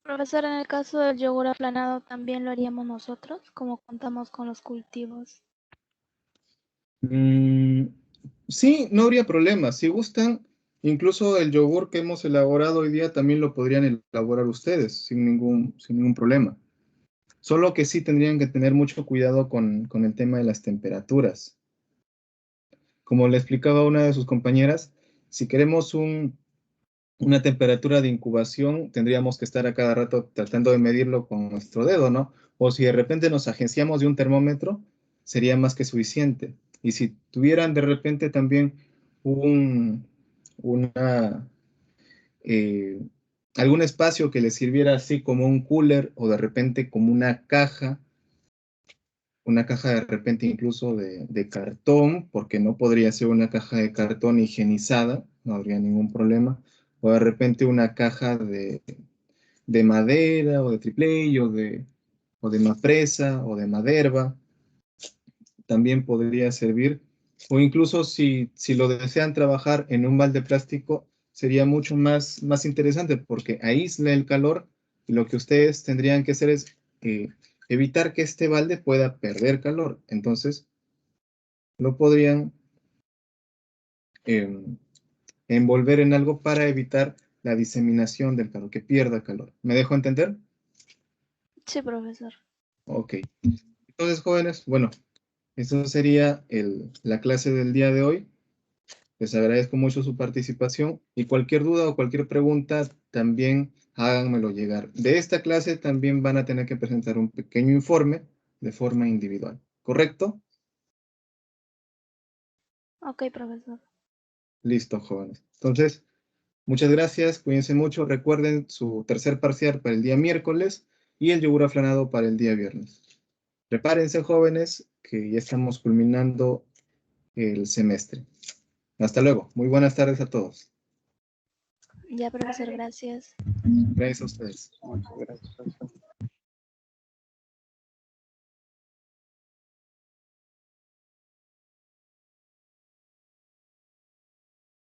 Profesor, en el caso del yogur aplanado, ¿también lo haríamos nosotros, como contamos con los cultivos? Mm, sí, no habría problema. Si gustan, incluso el yogur que hemos elaborado hoy día también lo podrían elaborar ustedes sin ningún problema. Solo que sí tendrían que tener mucho cuidado con el tema de las temperaturas. Como le explicaba a una de sus compañeras, si queremos una temperatura de incubación, tendríamos que estar a cada rato tratando de medirlo con nuestro dedo, ¿no? O si de repente nos agenciamos de un termómetro, sería más que suficiente. Y si tuvieran de repente también un, una, eh, algún espacio que les sirviera así como un cooler o de repente como una caja de repente incluso de cartón, porque no podría ser una caja de cartón higienizada, no habría ningún problema, o de repente una caja de madera o de tripley o de mapresa o de maderba, también podría servir, o incluso si lo desean trabajar en un balde plástico, sería mucho más interesante porque aísla el calor y lo que ustedes tendrían que hacer es evitar que este balde pueda perder calor. Entonces, lo podrían eh, envolver en algo para evitar la diseminación del calor, que pierda calor. ¿Me dejo entender? Sí, profesor. Ok. Entonces, jóvenes, bueno, eso sería la clase del día de hoy. Les agradezco mucho su participación y cualquier duda o cualquier pregunta también háganmelo llegar. De esta clase también van a tener que presentar un pequeño informe de forma individual. ¿Correcto? Ok, profesor. Listo, jóvenes. Entonces, muchas gracias, cuídense mucho. Recuerden su tercer parcial para el día miércoles y el yogur aflanado para el día viernes. Prepárense, jóvenes, que ya estamos culminando el semestre. Hasta luego. Muy buenas tardes a todos. Ya, profesor, gracias. Gracias a ustedes. Muchas gracias.